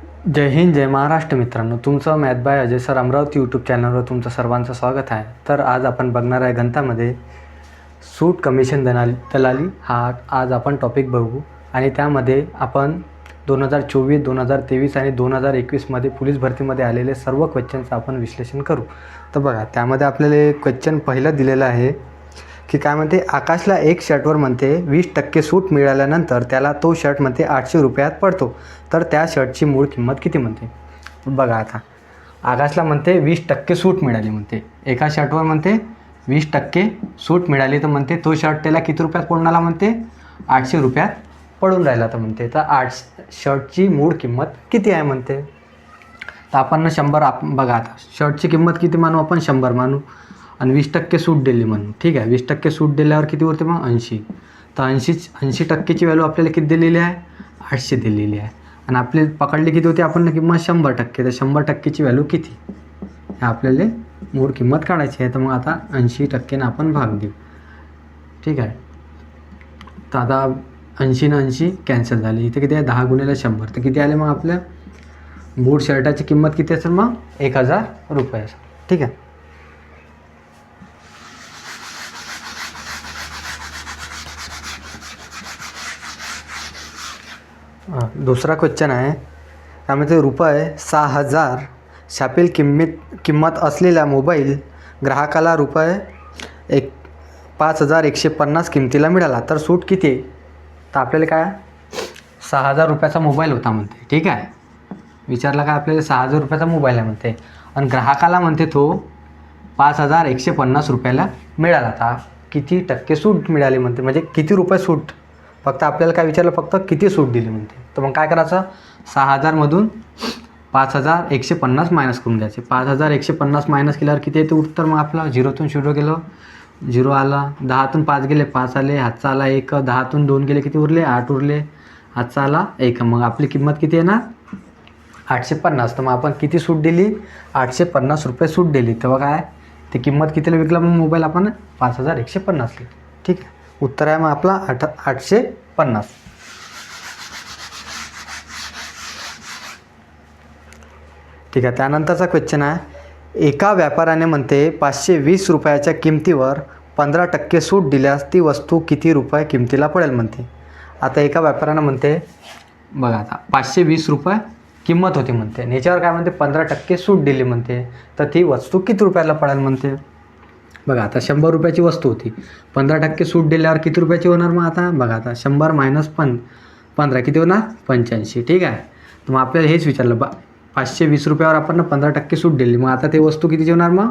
जय हिंद, जय महाराष्ट्र मित्रांनो. तुमचं math by Ajay sir Amravati YouTube चॅनलवर तुमचं सर्वांचं स्वागत आहे. तर आज आपण बघणार आहे गणितामध्ये सूट कमिशन दलाली हा आज आपण टॉपिक बघू आणि त्यामध्ये आपण 2024, 2023 आणि 2021मध्ये पोलीस भरतीमध्ये आलेले सर्व क्वेश्चनचं आपण विश्लेषण करू. तर बघा, त्यामध्ये आपल्याला क्वेश्चन पहिलं दिलेलं आहे की काय म्हणते, आकाशला एक शर्टवर म्हणते 20% सूट मिळाल्यानंतर त्याला तो शर्ट म्हणते 800 रुपयात पडतो, तर त्या शर्टची मूळ किंमत किती म्हणते. बघा, आता आकाशला म्हणते 20% सूट मिळाली, म्हणते एका शर्टवर म्हणते 20% सूट मिळाली, तर म्हणते तो शर्ट त्याला किती रुपयात पडून आला, म्हणते 800 रुपयात पडून राहिला. तर म्हणते तर शर्टची मूळ किंमत किती आहे म्हणते. तर आपण 100 बघा, आता शर्टची किंमत किती मानू आपण, 100 मानू आणि 20% सूट दिली म्हणून. ठीक आहे, 20% सूट दिल्यावर किती उरते मग 80. तर 80% व्हॅल्यू आपल्याला किती दिलेली आहे, 800 दिलेली आहे. आणि आपली पकडली किती होती आपण किंमत 100%. तर 100%ची व्हॅल्यू किती हे आपल्याला मूळ किंमत काढायची आहे. तर मग आता 80%ने आपण भाग देऊ. ठीक आहे, तर आता 80 न 80 कॅन्सल झाली. इथे किती आहे, 10 गुणिले 100. तर किती आले मग आपल्या मूळ शर्टाची किंमत किती असेल मग 1000 रुपये. ठीक आहे, दुसरा क्वेश्चन आहे. त्यामध्ये रुपये 6000 छापील किंमत असलेला मोबाईल ग्राहकाला रुपये 5150 किमतीला मिळाला, तर सूट किती आहे. तर आपल्याला काय 6000 रुपयाचा मोबाईल होता म्हणते. ठीक आहे, विचारला का आपल्याला 6000 रुपयाचा मोबाईल आहे म्हणते आणि ग्राहकाला म्हणते तो 5150 रुपयाला मिळाला. तर किती टक्के सूट मिळाली म्हणते, म्हणजे किती रुपये सूट. फक्त आपल्याला काय विचारलं, फक्त किती सूट दिली म्हणते. तर मग काय करायचं, 6000मधून 5150 मायनस करून द्यायचे. 5150 मायनस केल्यावर किती येते उत्तर मग आपलं. 0तून 0 गेलं 0 आला, 10तून 5 गेले 5 आले, हातचा आला 1, 10तून 2 गेले किती उरले 8 उरले, हातचा आला 1. मग आपली किंमत किती आहे ना 850. तर मग आपण किती सूट दिली, 850 रुपये सूट दिली. तेव्हा काय ते किंमत कितीला विकला मग मोबाईल आपण 5150. ठीक आहे, उत्तर आहे मग आपला 850. ठीक आहे, त्यानंतरचा क्वेश्चन आहे. एका व्यापाऱ्याने म्हणते 520 रुपयाच्या किमतीवर 15% सूट दिल्यास ती वस्तू किती रुपये किमतीला पडेल म्हणते. आता एका व्यापाऱ्यानं म्हणते, बघा आता 520 रुपये किंमत होती म्हणते आणि याच्यावर काय म्हणते 15% सूट दिली म्हणते, तर ती वस्तू किती रुपयाला पडेल म्हणते. बघा, आता 100 रुपयाची वस्तू होती, 15% सूट दिल्यावर किती रुपयाची होणार मग. आता बघा, आता 100 मायनस 15 किती होणार 85. ठीक आहे, तर मग आपल्याला हेच विचारलं 520 रुपयावर आपण 15% सूट दिली, मग आता ते वस्तू कितीची होणार मग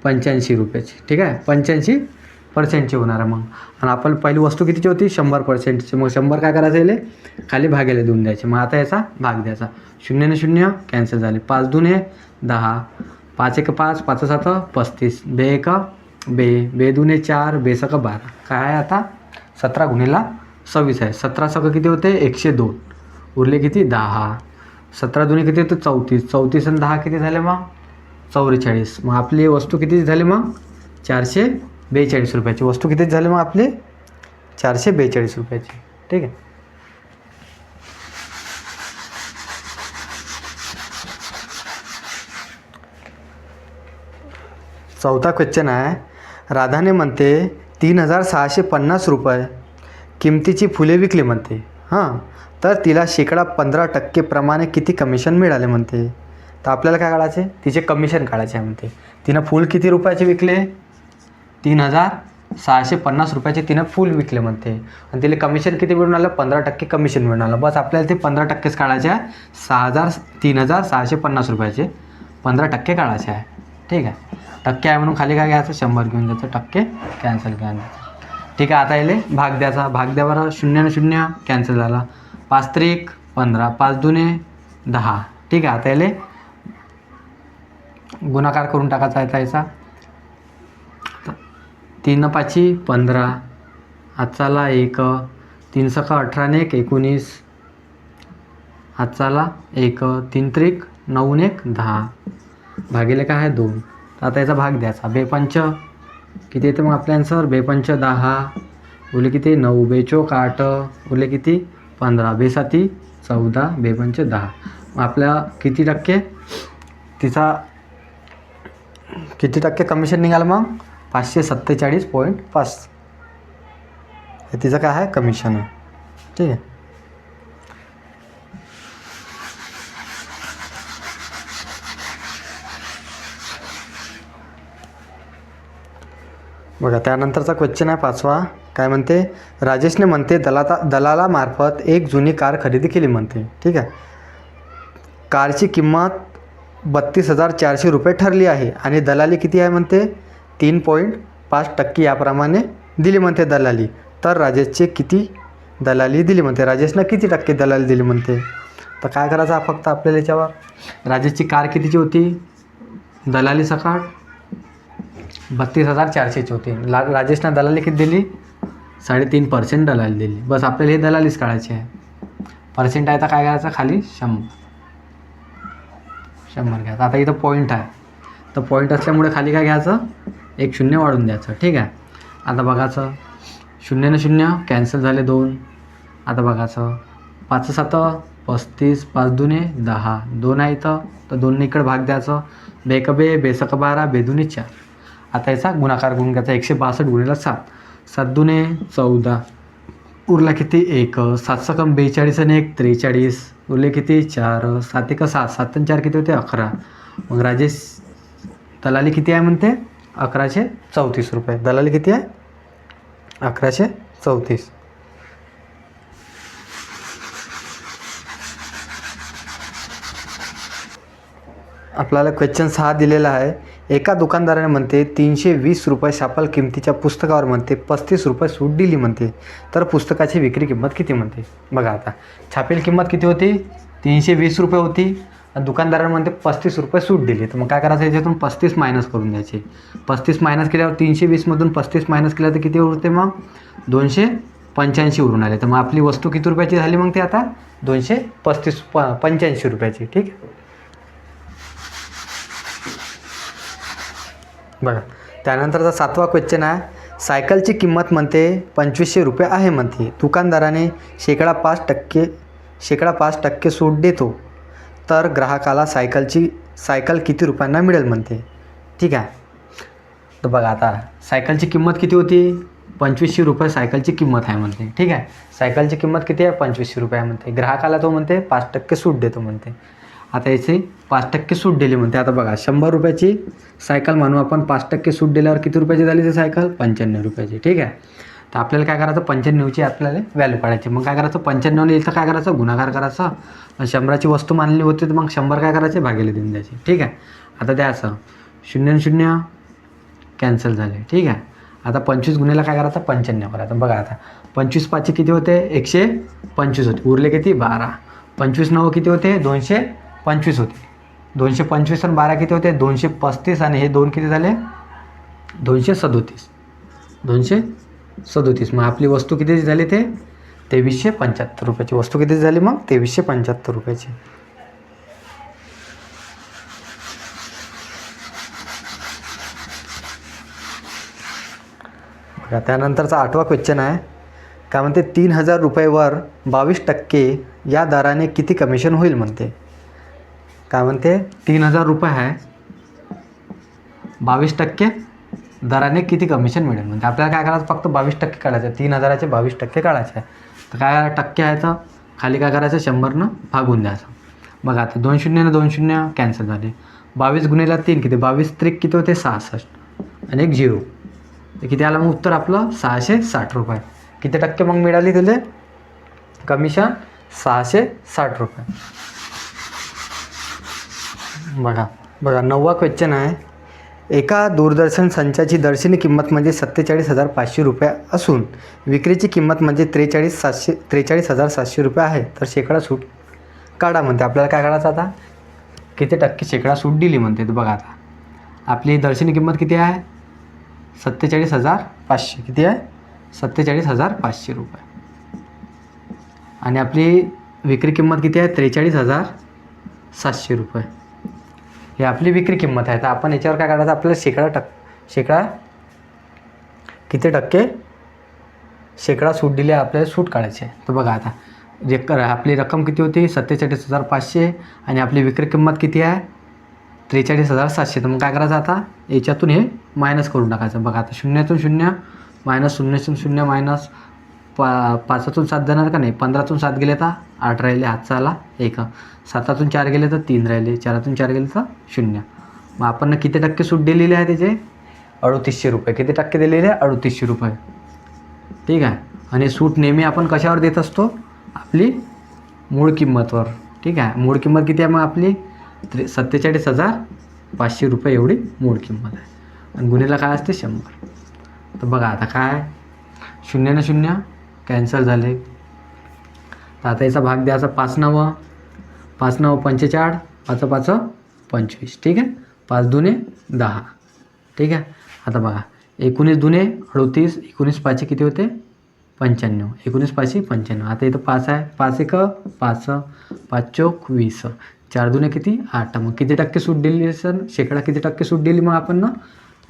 85 रुपयाची. ठीक आहे, 85% होणार आहे मग. आणि आपण पहिली वस्तू कितीची होती 100%ची. मग 100 काय करायचं याले खाली भागायला देऊन द्यायचे. मग आता याचा भाग द्यायचा. 0 ने 0 कॅन्सल झाले, 5 दुने 10, 5 1 5, 5 7 35, 2 1 2, 2 दुने 4, 2 6 12. काय आहे आता 17 गुणिले 26 आहे. 17 सगळं किती होते 102, उरले किती 10. 17 दुने किती होते 34, 34 आणि 10 किती झाले मग 44. मग आपली वस्तू किती झाली मग 442 रुपयाची. वस्तू किती झाली मग आपली 442 रुपयाची. ठीक आहे, चौथा क्वेश्चन आहे. राधाने म्हणते 3650 रुपये किमतीची फुले विकली म्हणते. हां, तर तिला 15% प्रमाणे किती कमिशन मिळाले म्हणते. तर आपल्याला काय काढायचे, तिचे कमिशन काढायचे आहे म्हणते. तिनं फूल किती रुपयाचे विकले, 3650 रुपयाचे तिनं फूल विकले म्हणते आणि तिला कमिशन किती मिळून आलं 15% कमिशन मिळून आलं. बस आपल्याला ते 15%च काढायचे आहे. 3650 रुपयाचे 15% काढायचे आहे. ठीक आहे, टक्के आहे म्हणून खाली काय घ्यायचं 100 घेऊन जायचं, टक्के कॅन्सल घ्यायचं. ठीक आहे, आता याले भाग द्यायचा. भाग द्यावर 0 ने 0 कॅन्सल झाला, 5 3 15, 5 दुने 10. ठीक आहे, आता याले गुणाकार करून टाकायचा आहे याचा. 3 5 15, हातचाला 1, 3 6 18 ने 1 19, हातचाला 1, 3 3 9 1 10, भागिले काय आहे 2. आता याचा भाग द्यायचा. 2 5 किती येते मग आपल्या आन्सर, 2 5 10, उरले किती 9, 2 4 8, उरले किती 15, 2 7 14, 2 5 10. आपल्या किती टक्के तिचा किती टक्के कमिशन निघालं मग 547.5 हे तिचं काय आहे कमिशन आहे. ठीक आहे. बघा त्यानंतरचा क्वेश्चन आहे 5वा. काय म्हणते, राजेशने म्हणते दलालामार्फत एक जुनी कार खरेदी केली म्हणते. ठीक आहे. कारची किंमत 32,400 रुपये ठरली आहे आणि दलाली किती आहे म्हणते 3.5% याप्रमाणे दिली म्हणते दलाली. तर राजेशचे किती दलाली दिली म्हणते, राजेशनं किती टक्के दलाली दिली म्हणते. तर काय करायचं फक्त आपल्याला याच्यावर, राजेशची कार कितीची होती, दलाली सकाळ 32,400ची होती. राजेशनं दलाली किती दिली 3.5% दलाली दिली. बस आपल्याला हे दलालीच काढायची आहे. पर्सेंट आहे तर काय करायचं खाली 100 घ्यायचं. आता इथं पॉईंट आहे तर पॉईंट असल्यामुळे खाली काय घ्यायचं 1 0 वाढून द्यायचं. ठीक आहे. आता बघायचं 0 ने 0 कॅन्सल झाले 2. आता बघायचं 5 7 35 5 2 10 2 आहे इथं तर 2 ने इकडे भाग द्यायचं. बेक 12 बेदुनी 4. आता याचा गुणाकार करून घ्यायचा 162 गुणिले 7 7 2 14 उरला किती 1 7 6 42 आणि 1 43 उरले किती 4 7 1 7 7 आणि 4 किती होते 11. मग राजेश दलाली किती आहे म्हणते 1134 रुपये. दलाली किती आहे 1134. आपल्याला क्वेश्चन 6 दिलेला आहे. एका दुकानदाराने म्हणते 320 रुपये शापल किमतीच्या पुस्तकावर म्हणते 35 रुपये सूट दिली म्हणते. तर पुस्तकाची विक्री किंमत किती म्हणते. बघा आता छापील किंमत किती होती 320 रुपये होती आणि दुकानदाराने म्हणते 35 रुपये सूट दिली. तर मग काय करायचं याच्यातून 35 मायनस करून द्यायचे. 35 मायनस केल्यावर 320मधून 35 मायनस केल्यावर तर किती उरते मग 285 उरून आले. तर मग आपली वस्तू किती रुपयाची झाली मग ते आता 285 रुपयाची. ठीक आहे. बघा त्यानंतरचा 7वा क्वेश्चन आहे. सायकलची किंमत म्हणते 2500 रुपये आहे म्हणते. दुकानदाराने शेकडा 5% सूट देतो तर ग्राहकाला सायकल किती रुपयांना मिळेल म्हणते. ठीक आहे. तर बघा आता सायकलची किंमत किती होती 2500 रुपये सायकलची किंमत आहे म्हणते. ठीक आहे. सायकलची किंमत किती आहे 2500 रुपये आहे म्हणते. ग्राहकाला तो म्हणते 5% सूट देतो म्हणते. आता याची 5% सूट दिली म्हणते. आता बघा 100 रुपयाची सायकल म्हणू आपण 5% सूट दिल्यावर किती रुपयाची झाली ती सायकल 95 रुपयाची. ठीक आहे. तर आपल्याला काय करायचं 95ची आपल्याला व्हॅल्यू काढायची. मग काय करायचं 95 इथं काय करायचं गुणाकार करायचा. 100ची वस्तू मानली होती तर मग 100 काय करायचे भागिले देऊन द्यायचे. ठीक आहे. आता द्यायचं 0 आणि 0 कॅन्सल झाले. ठीक आहे. आता 25 गुणिले काय करायचं 95 करायचं. बघा आता 25 5 किती होते 125 होते. उरले किती 12. 25 9 किती होते 225 होते. 225 आणि 12 किती होते 235 आणि हे 2 किती झाले 237. मग आपली वस्तू किती झाली ते 2375 रुपयाची. वस्तू किती झाली मग 2375 रुपयाची. बघा त्यानंतरचा 8वा क्वेश्चन आहे. काय म्हणते 3000 रुपयेवर 22% या दराने किती कमिशन होईल म्हणते. काय म्हणते 3000 रुपये आहे 22% दराने किती कमिशन मिळेल म्हणते. आपल्याला काय करायचं फक्त 22% काढायचं आहे. 3000चे 22% काढायचे आहे. तर काय टक्के आहे तर खाली काय करायचं 100 भागून द्यायचं. बघा आता 2 0 ने 2 0 कॅन्सल झाले. 22 गुणिले 3 किती 22 त्रिक किती होते 66 आणि 1 0 तर किती आलं मग उत्तर आपलं 660 रुपये. किती टक्के मग मिळाली तिथे कमिशन 660 रुपये. बघा 9वा क्वेश्चन आहे. एका दूरदर्शन संचाची दर्शनी किंमत म्हणजे 47,500 रुपये असून विक्रीची किंमत म्हणजे 43,700 रुपये आहे. तर शेकडा सूट काढा म्हणते. आपल्याला काय काढायचं आता किती टक्के शेकडा सूट दिली म्हणते. तर बघा आता आपली दर्शनी किंमत किती आहे 47,500 किती आहे 47,500 रुपये आणि आपली विक्री किंमत किती आहे 43,700 रुपये. ही आपली विक्री किंमत आहे. तर आपण याच्यावर काय काढायचं आपल्याला शेकडा किती टक्के शेकडा सूट दिली आपल्याला सूट काढायची आहे. तर बघा आता आपली रक्कम किती होती 47,500 आणि आपली विक्री किंमत किती आहे 43,700. तर मग काय करायचं आता याच्यातून हे मायनस करून टाकायचं. बघा आता शून्यातून शून्य मायनस शून्यातून शून्य मायनस पाचातून 7 जाणार का नाही, 15तून 7 गेले तर 8 राहिले, हातचा आला 1, 7तून 4 गेले तर 3 राहिले, 4तून 4 गेले तर 0. मग आपण किती टक्के सूट दिलेली आहे त्याचे 3800 रुपये. किती टक्के दिलेले आहे 3800 रुपये. ठीक आहे. आणि सूट नेहमी आपण कशावर देत असतो आपली मूळ किंमतवर. ठीक आहे. मूळ किंमत किती आहे मग आपली 47,500 रुपये एवढी मूळ किंमत आहे. आणि गुन्हेला काय असते 100. तर बघा आता काय 0 न 0 कॅन्सल झाले. तर आता याचा भाग द्यायचा 5 9 5 9 45 5 5 25. ठीक आहे. 5 दुने 10. ठीक आहे. आता बघा 19 दुने 38, 19 पाचशे किती होते 95, 19 पाचशे 95. आता इथं 5 आहे, 5 1 5, 5 चौक 20, 4 दुने किती 8. मग किती टक्के सूट दिली सर शेकडा किती टक्के सूट दिली मग आपण ना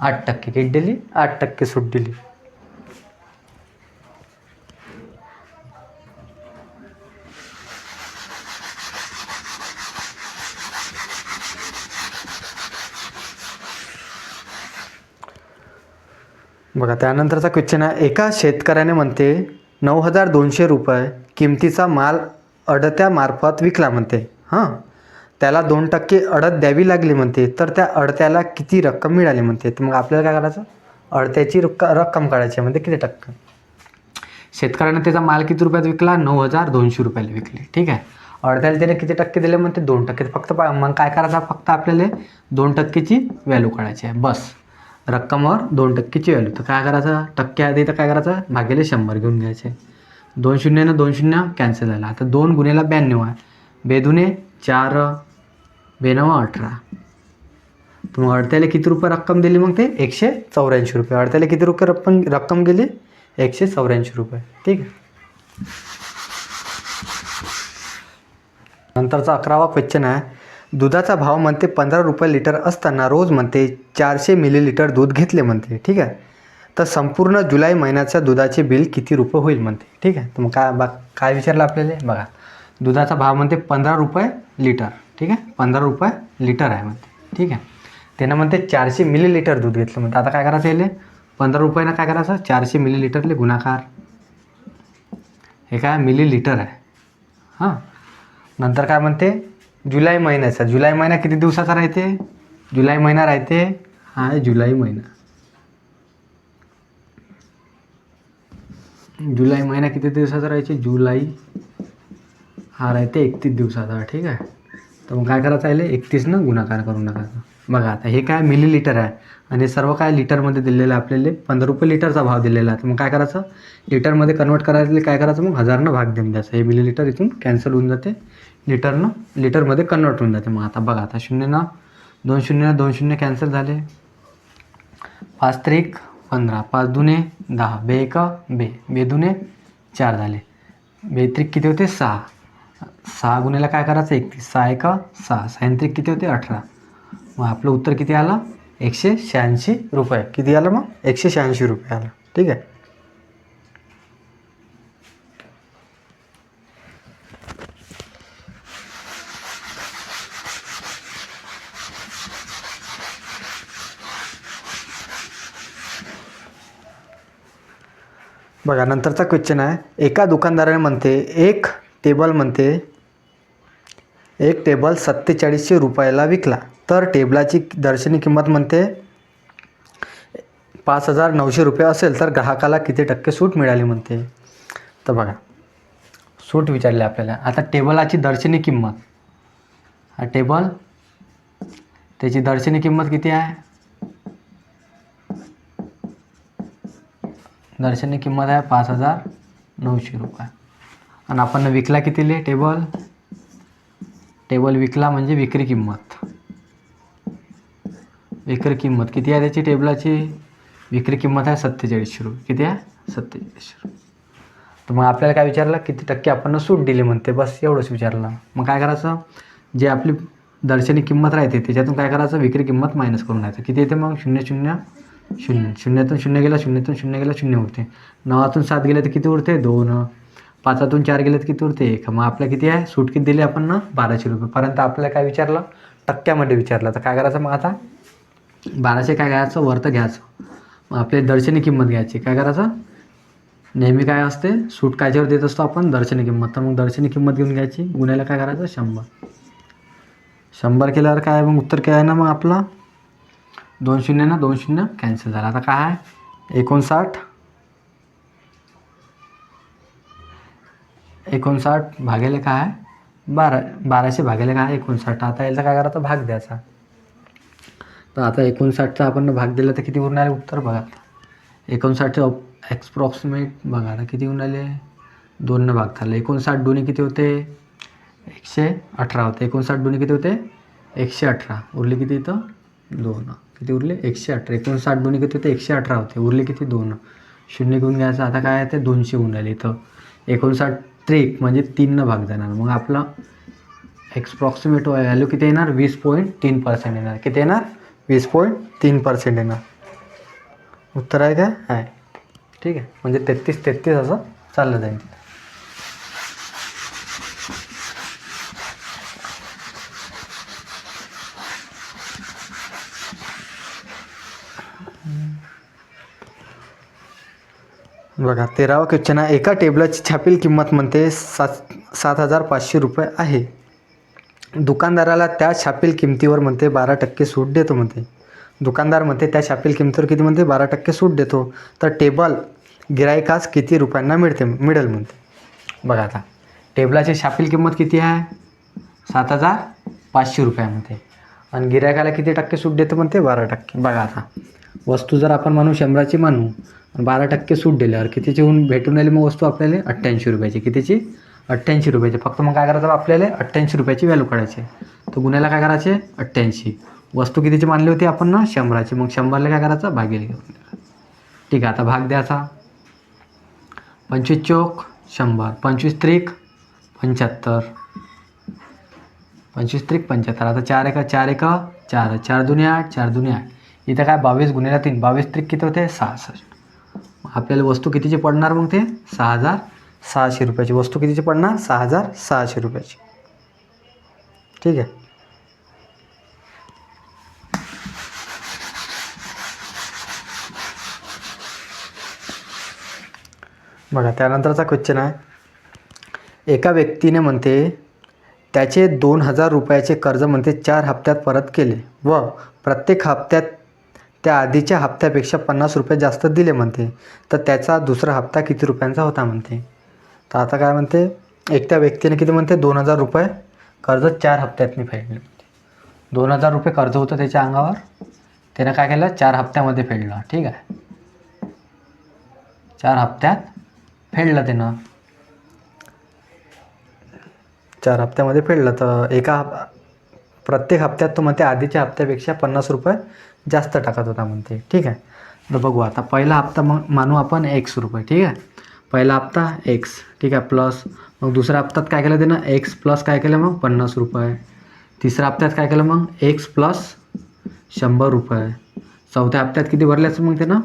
8%. किती दिली 8% सूट दिली. बघा त्यानंतरचा क्वेश्चन आहे. एका शेतकऱ्याने म्हणते 9,200 रुपये किमतीचा माल अडत्यामार्फत विकला म्हणते. हां, त्याला 2% अडत द्यावी लागली म्हणते. तर त्या अडत्याला किती रक्कम मिळाली म्हणते. तर मग आपल्याला काय करायचं अडत्याची रक्कम काढायची म्हणते किती टक्के. शेतकऱ्याने त्याचा माल किती रुपयात विकला 9,200 रुपयाला विकले. ठीक आहे. अडत्याला त्याने किती टक्के दिले म्हणते 2%. फक्त मग काय करायचं फक्त आपल्याला 2%ची व्हॅल्यू काढायची आहे बस. रक्कमवर 2%ची व्हॅल्यू. तर काय करायचं टक्के आधी तर काय करायचं भागिले 100 घेऊन घ्यायचे. 2 0 न 2 0 कॅन्सल झाला. आता 2 गुणेला 92 आहे, 2 दुने 4, 2 9 18. तर मग अडत्याला किती रुपये रक्कम दिली मग ते 184 रुपये. अडत्याला किती रुपये रक्कम गेली 184 रुपये. ठीक आहे. नंतरचा 11वा क्वेश्चन आहे. दुधाचा भाव म्हणते 15 रुपये लिटर असताना रोज म्हणते 400 मिलीलिटर दूध घेतले म्हणते. ठीक आहे. तर संपूर्ण जुलै महिन्याच्या दुधाचे बिल किती रुपये होईल म्हणते. ठीक आहे. तर मग काय विचारलं आपल्याला बघा. दुधाचा भाव म्हणते 15 रुपये लिटर. ठीक आहे. 15 रुपये लिटर आहे म्हणते. ठीक आहे. त्यानं म्हणते 400 मिलीलिटर दूध घेतलं म्हणते. आता काय करायचं याले 15 रुपयानं काय करायचं 400 मिलीलिटरले गुणाकार. हे काय मिलीलिटर आहे. हां, नंतर काय म्हणते जुलै महिन्याचा. जुलै महिना किती दिवसाचा राहते जुलै महिना राहते हा आहे जुलै महिना. जुलै महिना किती दिवसाचा राहायचे जुलै हा राहते 31 दिवसाचा. ठीक आहे. तर मग काय करायचं आहे 31नं गुणाकार करून टाकायचं. बघा आता हे काय मिलीलिटर आहे आणि सर्व काय लिटरमध्ये दिलेलं आहे आपल्याला. 15 रुपये लिटरचा भाव दिलेला आहे. तर मग काय करायचं लिटरमध्ये कन्वर्ट करायचं. काय करायचं मग 1000नं भाग देऊन द्यायचं. हे मिलीलिटर इथून कॅन्सल होऊन जाते, लिटरमध्ये कन्वर्ट होऊन जाते. मग आता बघा आता 0 न 2 0 2 0 कॅन्सल झाले. 5 त्रिक 15, 5 दुने 10, 2 1 2, 2 दुने 4 झाले. 2 त्रिक किती होते 6, 6 गुणेला काय करायचं 31, 6 1 6, 6 त्रिक किती होते 18. मग आपलं उत्तर किती आलं 186 रुपये. किती आलं मग 186 रुपये आलं. ठीक आहे. बघा नंतरचा क्वेश्चन आहे. एका दुकानदाराने म्हणते एक टेबल 4700 रुपयाला विकला. तर टेबलाची दर्शनी किंमत म्हणते 5,900 रुपये असेल तर ग्राहकाला किती टक्के सूट मिळाली म्हणते. तर बघा सूट विचारले आपल्याला. आता टेबलाची दर्शनी किंमत हा टेबल त्याची दर्शनी किंमत किती आहे दर्शनी किंमत आहे 5,900 रुपये. आणि आपण विकला कितीले टेबल विकला म्हणजे विक्री किंमत किती आहे त्याची टेबलाची विक्री किंमत आहे 4700 रुपये. किती आहे 4700 रुपये. तर मग आपल्याला काय विचारलं किती टक्के आपण सूट दिली म्हणते. बस एवढंच विचारलं. मग काय करायचं जे आपली दर्शनी किंमत राहते त्याच्यातून काय करायचं विक्री किंमत मायनस करून घ्यायचं. किती येते मग 0 0 0, 0तून 0 गेला 0तून 0 गेला 0 उरते. 9तून 7 गेले तर किती उरते 2, 5 4 गेले तर किती उरते 1. मग आपल्या किती आहे सूट किती दिली आपण ना 1200 रुपये. परंतु आपल्याला काय विचारलं, टक्क्यामध्ये विचारलं. तर काय करायचं मग आता 1200 काय घ्यायचं वरतं घ्यायचं. मग आपली दर्शनी किंमत घ्यायची. काय करायचं, नेहमी काय असते सूट कायच्यावर देत असतो आपण, दर्शनी किंमत. तर मग दर्शनी किंमत घेऊन घ्यायची, गुन्ह्याला काय करायचं 100. 100 केल्यावर काय मग उत्तर काय आहे ना मग आपला 2 शून्य ना 2 शून्य कॅन्सल झाला. आता काय आहे 59 भागिले काय आहे 1200 भागिले काय आहे 59. आता याचा काय करायचं भाग द्यायचा. तर आता 59चा आपण भाग दिला तर किती उरणार आहे उत्तर बघा. 59चे ॲप्रॉक्सिमेट बघा आता किती होऊन राहिले 2 भाग झाले. 59 दोन्ही किती होते 118 होते. 59 दोन्ही किती होते 118. उरले किती इथं 2. किती उरले 118. 59 दोन्ही किती होते 118 होते. उरले किती 2. शून्य घेऊन घ्यायचं. आता काय आहे ते 200 होऊन राहिले. इथं 59 त्रिक म्हणजे 3 भाग जाणार. मग आपला ॲप्रॉक्सिमेट व्हॅल्यू किती येणार 20.3% येणार. किती येणार 20.3% येणार. उत्तर आहे काय आहे. ठीक आहे, म्हणजे 33 असं चाललं जाईल. बघा 13वा क्वेश्चन आहे. एका टेबलाची छापील किंमत म्हणते 7,500 रुपये आहे. दुकानदाराला त्या छापील किमतीवर म्हणते 12% सूट देतो म्हणते. दुकानदार म्हणते त्या छापील किमतीवर किती म्हणते 12% सूट देतो. तर टेबल गिरायकास किती रुपयांना मिळेल म्हणते. बघा आता टेबलाची छापील किंमत किती आहे 7,500 रुपये म्हणते. आणि गिरायकाला किती टक्के सूट देतो म्हणते 12%. बघा आता वस्तू जर आपण म्हणू 100ची म्हणू आणि 12% सूट दिल्यावर कितीची होऊन भेटून राहिली मग वस्तू आपल्याला 88 रुपयाची. कितीची 88 रुपयाची. फक्त मग काय करायचं आपल्याला 88 रुपयाची व्हॅल्यू काढायची. तर गुन्ह्याला काय करायचे 88. वस्तू कितीची मानली होती आपण ना 100ची. मग 100ला काय करायचं भागिले घेऊन. ठीक आहे, आता भाग द्यायचा. 25 चौक 100. 25 त्रिक 75. 25 त्रिक 75. आता 4 एका 4 एका 4. 4 दुने 8. 4 दुने 8. इथं काय 22 गुन्ह्याला 3. 22 त्रिक किती होते 66. आपल्याला वस्तू कितीची पडणार मग ते 6,600 रुपयाची. वस्तू कितीची पडणार 6,600 रुपयाची. ठीक आहे. बघा त्यानंतरचा क्वेश्चन आहे. एका व्यक्तीने म्हणते त्याचे 2,000 रुपयाचे कर्ज म्हणते 4 हप्त्यात परत केले व प्रत्येक हप्त्यात त्या आधीच्या हप्त्यापेक्षा 50 रुपये जास्त दिले म्हणते. तर त्याचा दुसरा हप्ता किती रुपयांचा होता म्हणते. तर आता काय म्हणते एक त्या व्यक्तीने किती म्हणते 2,000 रुपये कर्ज 4 हप्त्यातनी फेडले. 2,000 रुपये कर्ज होतं त्याच्या अंगावर. त्यानं काय केलं 4 हप्त्यामध्ये फेडलं. ठीक आहे, 4 हप्त्यात फेडलं त्यानं. 4 हप्त्यामध्ये फेडलं. तर प्रत्येक हप्त्यात तो म्हणते आधीच्या हप्त्यापेक्षा 50 रुपये जास्त टाकत होता म्हणते. ठीक आहे, तर बघू आता पहिला हप्ता मग मानू आपण 100 रुपये. ठीक आहे, पहिला हप्ता x. ठीक आहे, प्लस मग दुसऱ्या हप्त्यात काय केलं त्यानं x प्लस काय केलं मग 50 रुपये. तिसऱ्या हप्त्यात काय केलं मग x प्लस 100 रुपये. चौथ्या हप्त्यात किती भरले असं मग त्यानं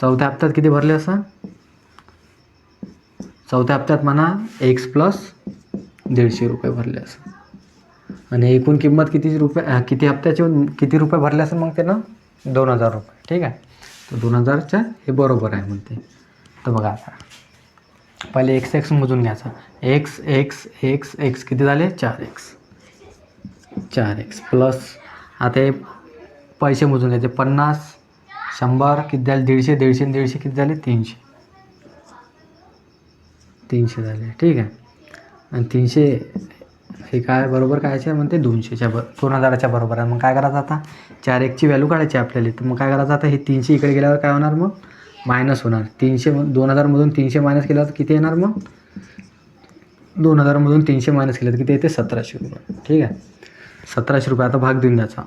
चौथ्या हप्त्यात किती भरले असं चौथ्या हप्त्यात म्हणा x प्लस 150 रुपये भरले असं. आणि एकूण किंमत किती हप्त्याचे किती रुपये भरले असेल मग त्यानं 2,000 रुपये. ठीक आहे, तर 2,000च्या हे बरोबर आहे म्हणते. तर बघा आता पहिले x मोजून घ्यायचा. x किती झाले 4x प्लस आता हे पैसे मोजून घ्यायचे. 50 100 किती झाले 150. 150 किती झाले 300 झाले. ठीक आहे, आणि 300 हे काय बरोबर कायचे म्हणते 2,000च्या बरोबर आहे. मग काय करायचं आता 4x व्हॅल्यू काढायची आपल्याला. तर मग काय करायचं आता हे 300 इकडे गेल्यावर काय होणार मग मायनस होणार. 2,000मधून 300 मायनस केलं तर किती येणार मग 2,000मधून 300 मायनस केलं तर किती येते 1,700 रुपये. ठीक आहे, 1,700 रुपये. आता भाग देऊन द्यायचा.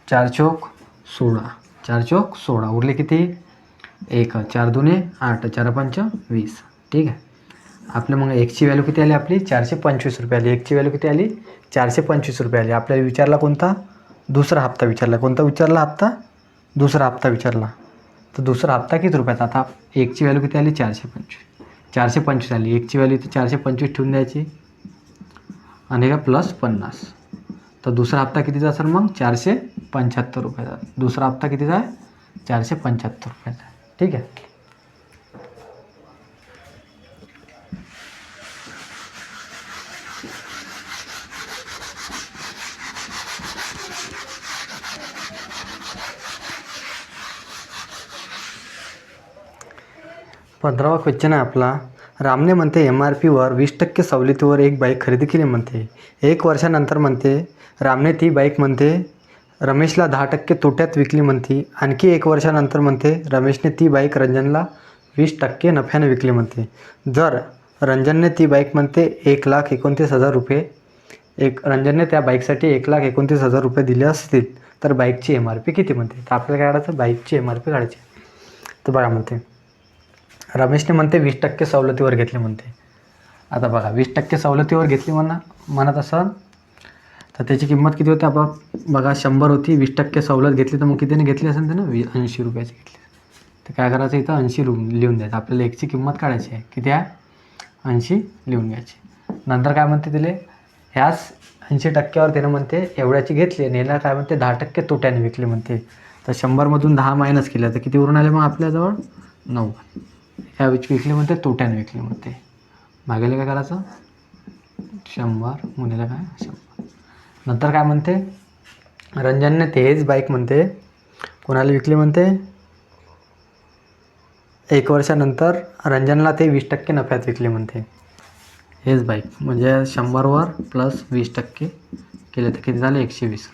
4 चौक 16. 4 चौक 16. उरले किती 1. 4 दुने 8. 4 पंच 20. ठीक आहे, आपल्या मग एक्सची व्हॅल्यू किती आली आपली 425 रुपये आली. एकची व्हॅल्यू किती आली 425 रुपये आली. आपल्याला विचारला कोणता दुसरा हप्ता विचारला. कोणता विचारला हप्ता दुसरा हप्ता विचारला. तर दुसरा हप्ता किती रुपयाचा. आता एकची व्हॅल्यू किती आली 425. 425 आली, एकची व्हॅल्यू इथे 425 ठेवून द्यायची आणि का +50. तर दुसरा हप्ता कितीचा असेल मग 475 रुपयाचा. दुसरा हप्ता कितीचा आहे 475 रुपयाचा आहे. ठीक आहे. पंधरावा क्वेश्चन आहे आपला. रामने म्हणते MRPवर 20% सवलतीवर एक बाईक खरेदी केली म्हणते. 1 वर्षानंतर म्हणते रामने ती बाईक म्हणते रमेशला 10% तोट्यात विकली म्हणते. आणखी 1 वर्षानंतर म्हणते रमेशने ती बाईक रंजनला 20% नफ्याने विकली म्हणते. जर रंजनने ती बाईक म्हणते 1,29,000 रुपये, रंजनने त्या बाईकसाठी 1,29,000 रुपये दिले असतील तर बाईकची MRP किती म्हणते. तर आपल्याला काय काढायचं, बाईकची MRP काढायची. तर बघा म्हणते रमेशने म्हणते 20% सवलतीवर घेतले म्हणते. आता बघा 20% सवलतीवर घेतली म्हणत असाल तर त्याची किंमत किती होती. आपण बघा 100 होती, 20% सवलत घेतली तर मग कितीने घेतली असेल त्यानं 80 रुपयाची घेतली. तर काय करायचं इथं 80 लिहून द्यायचं. आपल्याला एकची किंमत काढायची आहे, किती आहे 80 लिहून घ्यायची. नंतर काय म्हणते तिले ह्याच 80%वर त्यानं म्हणते एवढ्याची घेतली आणि याला काय म्हणते 10% तोट्याने विकली म्हणते. तर 100मधून 10 मायनस केलं तर किती उरून आले मग आपल्याजवळ 9. ह्या विकली म्हणते तोट्याने विकली म्हणते. भागायला काय करायचं 100 मुलीला काय 100. नंतर काय म्हणते रंजनने तेच बाईक म्हणते कोणाला विकली म्हणते 1 वर्षानंतर रंजनला ते 20% नफ्यात विकली म्हणते. हेच बाईक म्हणजे 100वर +20% केले तर किती झाले 120.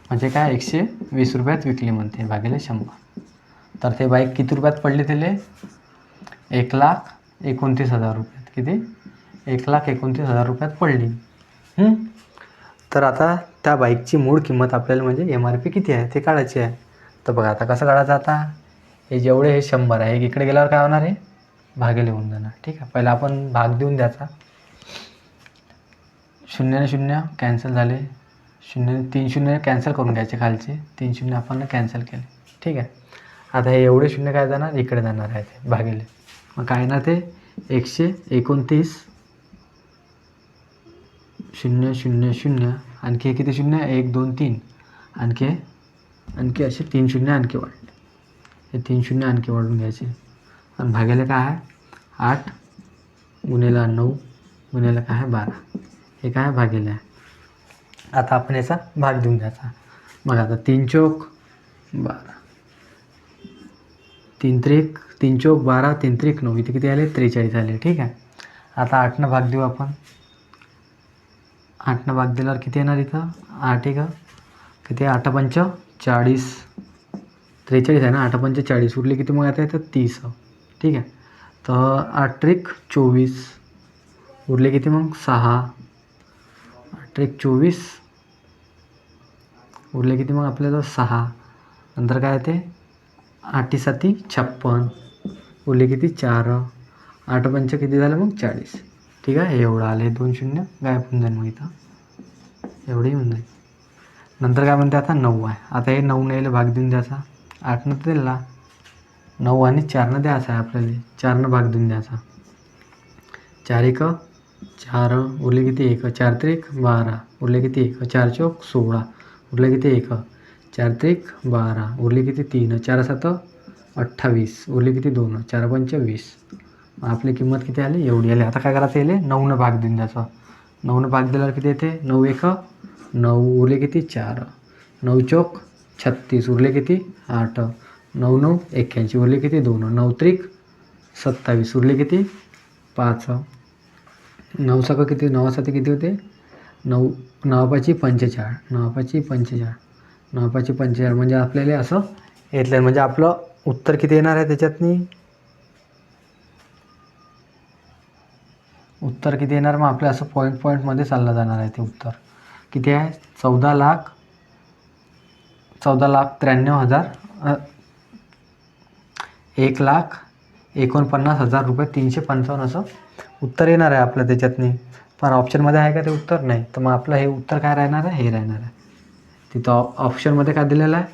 म्हणजे काय 120 रुपयात विकली म्हणते भागिले 100. तर ते बाईक किती रुपयात पडली त्याला 1,29,000 रुपयात. किती 1,29,000 रुपयात पडली. तर आता त्या बाईकची मूळ किंमत आपल्याला म्हणजे MRP किती आहे ते काढायची आहे. तर बघा आता कसं काढायचं. आता हे जेवढे हे 100 आहे इकडे गेल्यावर काय होणार आहे भागिले होऊन जाणार. ठीक आहे. पहिला आपण भाग देऊन द्यायचा. 0 0 कॅन्सल झाले, 3 0 कॅन्सल करून घ्यायचे खालचे, 3 0 आपण कॅन्सल केले. ठीक आहे. आता हे एवढे 0 काय जाणार इकडे जाणार आहे ते भागिले. मग काय ना ते 129 0 0 0 आणखी किती 0 1 2 3 आणखी असे 3 0 आणखी वाढले. हे 3 0 आणखी वाढून घ्यायचे आणि भागायला काय आहे 8 गुणिले 9 गुणिले काय आहे 12. हे काय भागिले आहे. आता आपण याचा भाग देऊन द्यायचा. मग आता 3 चौक 12, 3 त्रिक 3 चौक 12, 3 त्रिक 9, इथे किती आले 43 आले. ठीक आहे. आता 8 भाग देऊ आपण. 8 भाग दिल्यावर किती येणार इथं 8 आहे का किती 8 पंच 40, 43 आहे ना 8 पंच 40 उरले किती मग आता येतं 30. ठीक आहे. तर 8 त्रिक 24 उरले किती मग 6, 8 त्रिक 24 उरले किती मग आपल्याला 6. नंतर काय येते 8 7 56 उरले किती 4, 8 पंच किती झालं मग 40. ठीक आहे. एवढं आले 2 0 गायब होऊन जाईल मग इथं एवढंही होऊन जाईल. नंतर काय म्हणते आता 9 आहे. आता हे 9 यायला भाग देऊन द्यायचा. 8 दिला 9 आणि 4 द्यायचा आहे आपल्याला. 4 भाग देऊन द्यायचा. 4 1 4 उरले किती 1, 4 त्रिक 12 उरले किती 1, 4 चौक 16 उरले किती 1, 4 त्रिक 12 उरले किती 3, 4 7 28 उरले किती 2, 4 पंच 20. आपली किंमत किती आली एवढी आली. आता काय करायचं येईल 9 भाग देऊन द्यायचा. 9 भाग दिल्यावर किती येते 9 1 9 उरले किती 4, 9 चौक 36 उरले किती 8, 9 9 81 उरले किती 2, 9 त्रिक 27 उरले किती 5, 9 सक किती 9 7 किती होते 9, 9 5 45, 9 5 45, 9 5 45 म्हणजे आपल्याला असं येतलं. म्हणजे आपलं उत्तर किती येणार आहे त्याच्यातनी उत्तर किती येणार मग आपल्या असं पॉईंटमध्ये चाललं जाणार आहे. ते उत्तर किती आहे 14,93,000 1,49,000 रुपये 355 असं उत्तर येणार आहे आपलं त्याच्यातनी. पण ऑप्शनमध्ये आहे का ते उत्तर नाही. तर मग आपलं हे उत्तर काय राहणार आहे हे राहणार आहे. तिथं ऑप्शनमध्ये काय दिलेलं आहे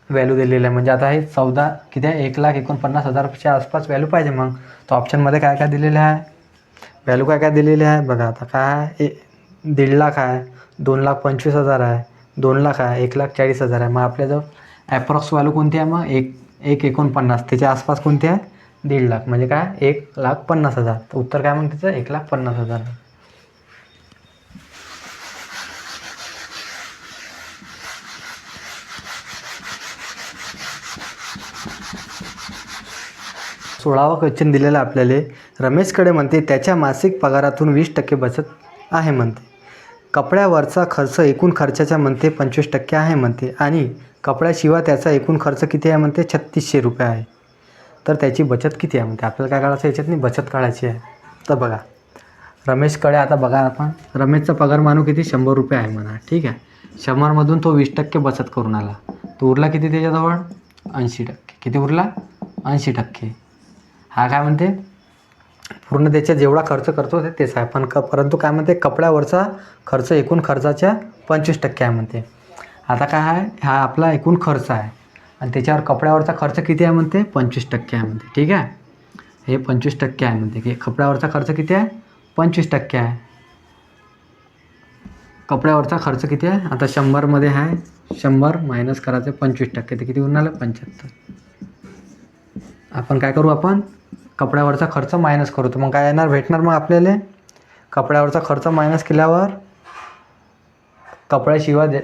व्हॅल्यू दिलेलं आहे. म्हणजे आता हे 14 किती आहे, 1,49,000च्या आसपास व्हॅल्यू पाहिजे. मग तो ऑप्शनमध्ये काय काय दिलेलं आहे, व्हॅल्यू काय काय दिलेली आहे बघा. आता काय आहे, 1.5 लाख आहे, 2,25,000 आहे, 2 लाख आहे, 1,40,000 आहे. मग आपल्याजवळ ॲप्रॉक्स व्हॅल्यू कोणती आहे मग 1,49,000 त्याच्या आसपास कोणती आहे 1.5 लाख. म्हणजे काय 1,50,000. तर उत्तर काय मग त्याचं 1,50,000. सोळावा क्वेश्चन दिलेला आपल्याला. रमेशकडे म्हणते त्याच्या मासिक पगारातून 20% बचत आहे म्हणते. कपड्यावरचा खर्च एकूण खर्चाच्या म्हणते 25% आहे म्हणते आणि कपड्याशिवाय त्याचा एकूण खर्च किती आहे म्हणते 3,600 रुपये आहे. तर त्याची बचत किती आहे म्हणते. आपल्याला काय काढायचं याच्यातनी बचत काढायची आहे. तर बघा रमेशकडे आता बघा आपण, रमेशचा पगार मानू किती 100 रुपये आहे म्हणा. ठीक आहे, 100मधून तो 20% बचत करून आला. तो उरला किती त्याच्याजवळ 80%. किती उरला 80%. हा काय म्हणते पूर्ण त्याच्या जेवढा खर्च करतो तेच आहे. पण परंतु काय म्हणते कपड्यावरचा खर्च एकूण खर्चाच्या 25% आहे म्हणते. आता काय आहे, हा आपला एकूण खर्च आहे आणि त्याच्यावर कपड्यावरचा खर्च किती आहे म्हणते 25% आहे म्हणते. ठीक आहे, हे 25% आहे म्हणते की कपड्यावरचा खर्च किती आहे 25% आहे. कपड्यावरचा खर्च किती आहे, आता 100मध्ये आहे, 100 मायनस करायचं 25%, ते किती उरणार 75. आपण काय करू, आपण कपड्यावरचा खर्च मायनस करू. तर मग काय येणार भेटणार मग आपल्याला कपड्यावरचा खर्च मायनस केल्यावर कपड्याशिवाय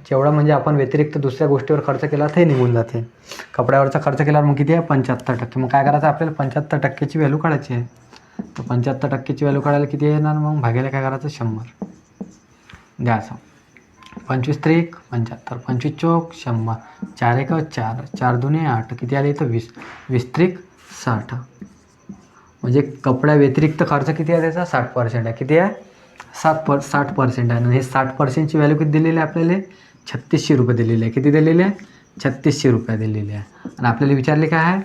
जेवढा म्हणजे आपण व्यतिरिक्त दुसऱ्या गोष्टीवर खर्च केला ते निघून जाते. कपड्यावरचा खर्च केल्यावर मग किती आहे 75%. मग काय करायचं आपल्याला 75%ची व्हॅल्यू काढायची आहे. तर 75%ची व्हॅल्यू काढायला किती येणार मग भागायला काय करायचं 100 द्यायचं. 25 त्रिक 75, 25 चौक 100, 4 एक 4, 4 दुने 8, किती आले इथं 20, 20 त्रिक 60. म्हणजे कपड्या व्यतिरिक्त खर्च किती आहे त्याचा 60% आहे. किती आहे 60% आहे. आणि हे 60%ची व्हॅल्यू किती दिलेली आहे आपल्याला 3,600 रुपये दिलेली आहे. किती दिलेली आहे 3,600 रुपये दिलेली आहे. आणि आपल्याला विचारले काय आहे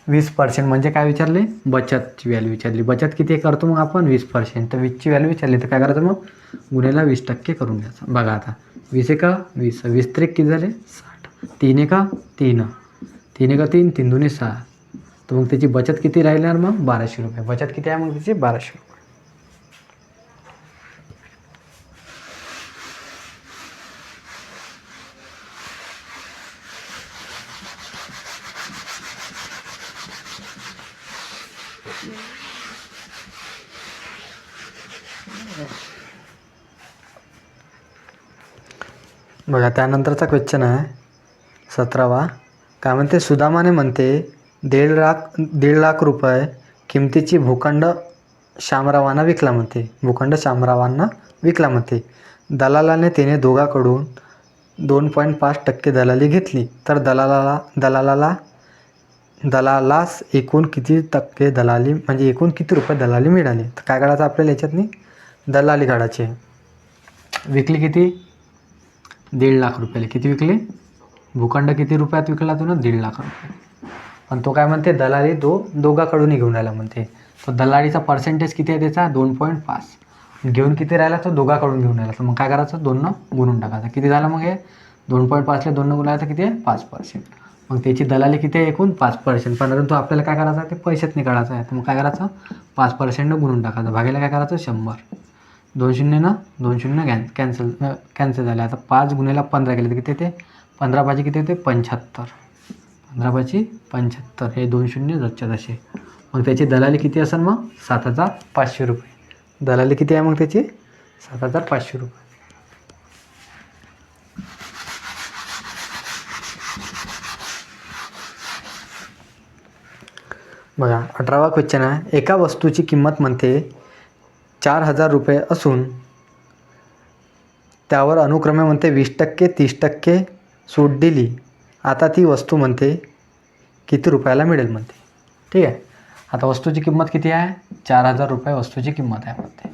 20%. म्हणजे काय विचारले बचतची व्हॅल्यू विचारली. बचत किती करतो मग आपण 20%. तर 20ची व्हॅल्यू विचारली तर काय करायचं मग गुन्ह्याला 20% करून द्यायचं. बघा आता 20 एका 20, 20 त्रिक किती झाले 60, 3 एका 3, 3 एका 3, 3 दुने 6. तर मग त्याची बचत किती राहिणार मग 1,200 रुपये. बचत किती आहे मग त्याची 1,200 रुपये. बघा त्यानंतरचा क्वेश्चन आहे 17वा. काय म्हणते सुदामाने म्हणते 1.5 लाख रुपये किमतीची भूखंड शामरावांना विकला म्हणते. भूखंड शामरावांना विकला म्हणते. दलालाने त्याने दोघाकडून 2.5% दलाली घेतली. तर दलालास एकूण किती टक्के दलाली म्हणजे एकूण किती रुपये दलाली मिळाली. तर काय काढायचं आपल्याला याच्यातनी दलाली काढायची. विकली किती 1.5 लाख रुपयाला. किती विकले भूखंड किती रुपयात विकला तो ना 1.5 लाख रुपये. पण तो काय म्हणते दलाली दोघाकडून घेऊन राहिला म्हणते. तो दलालीचा पर्सेंटेज किती आहे त्याचा 2.5. घेऊन किती राहिला तो दोघाकडून घेऊन राहिला. तर मग काय करायचं 2नं गुणून टाकायचं. किती झालं मग हे 2.5ला 2नं गुणायचं किती आहे 5%. मग त्याची दलाली किती आहे एकूण 5%. परंतु आपल्याला काय करायचं आहे ते पैशात नाही काढायचं आहे. तर मग काय करायचं 5%नं गुणून टाकायचं. भागायला काय करायचं 100. 2 शून्य 2 शून्य कॅन्सल झाले. आता 5 गुणेला 15 केले तर किती येते 15 पाची किती येते 75. 15 पाची 75. हे 2 शून्य जसच्या तसे. मग त्याची दलाली किती असेल मग 7,500 रुपये. दलाली किती आहे मग त्याची 7,500 रुपये. बघा 18वा क्वेश्चन आहे. एका वस्तूची किंमत म्हणते 4,000 रुपये असून त्यावर अनुक्रमे म्हणते 20%, 30% सूट दिली. आता ती वस्तू म्हणते किती रुपयाला मिळेल म्हणते. ठीक आहे, आता वस्तूची किंमत किती आहे 4,000 रुपये वस्तूची किंमत आहे म्हणते.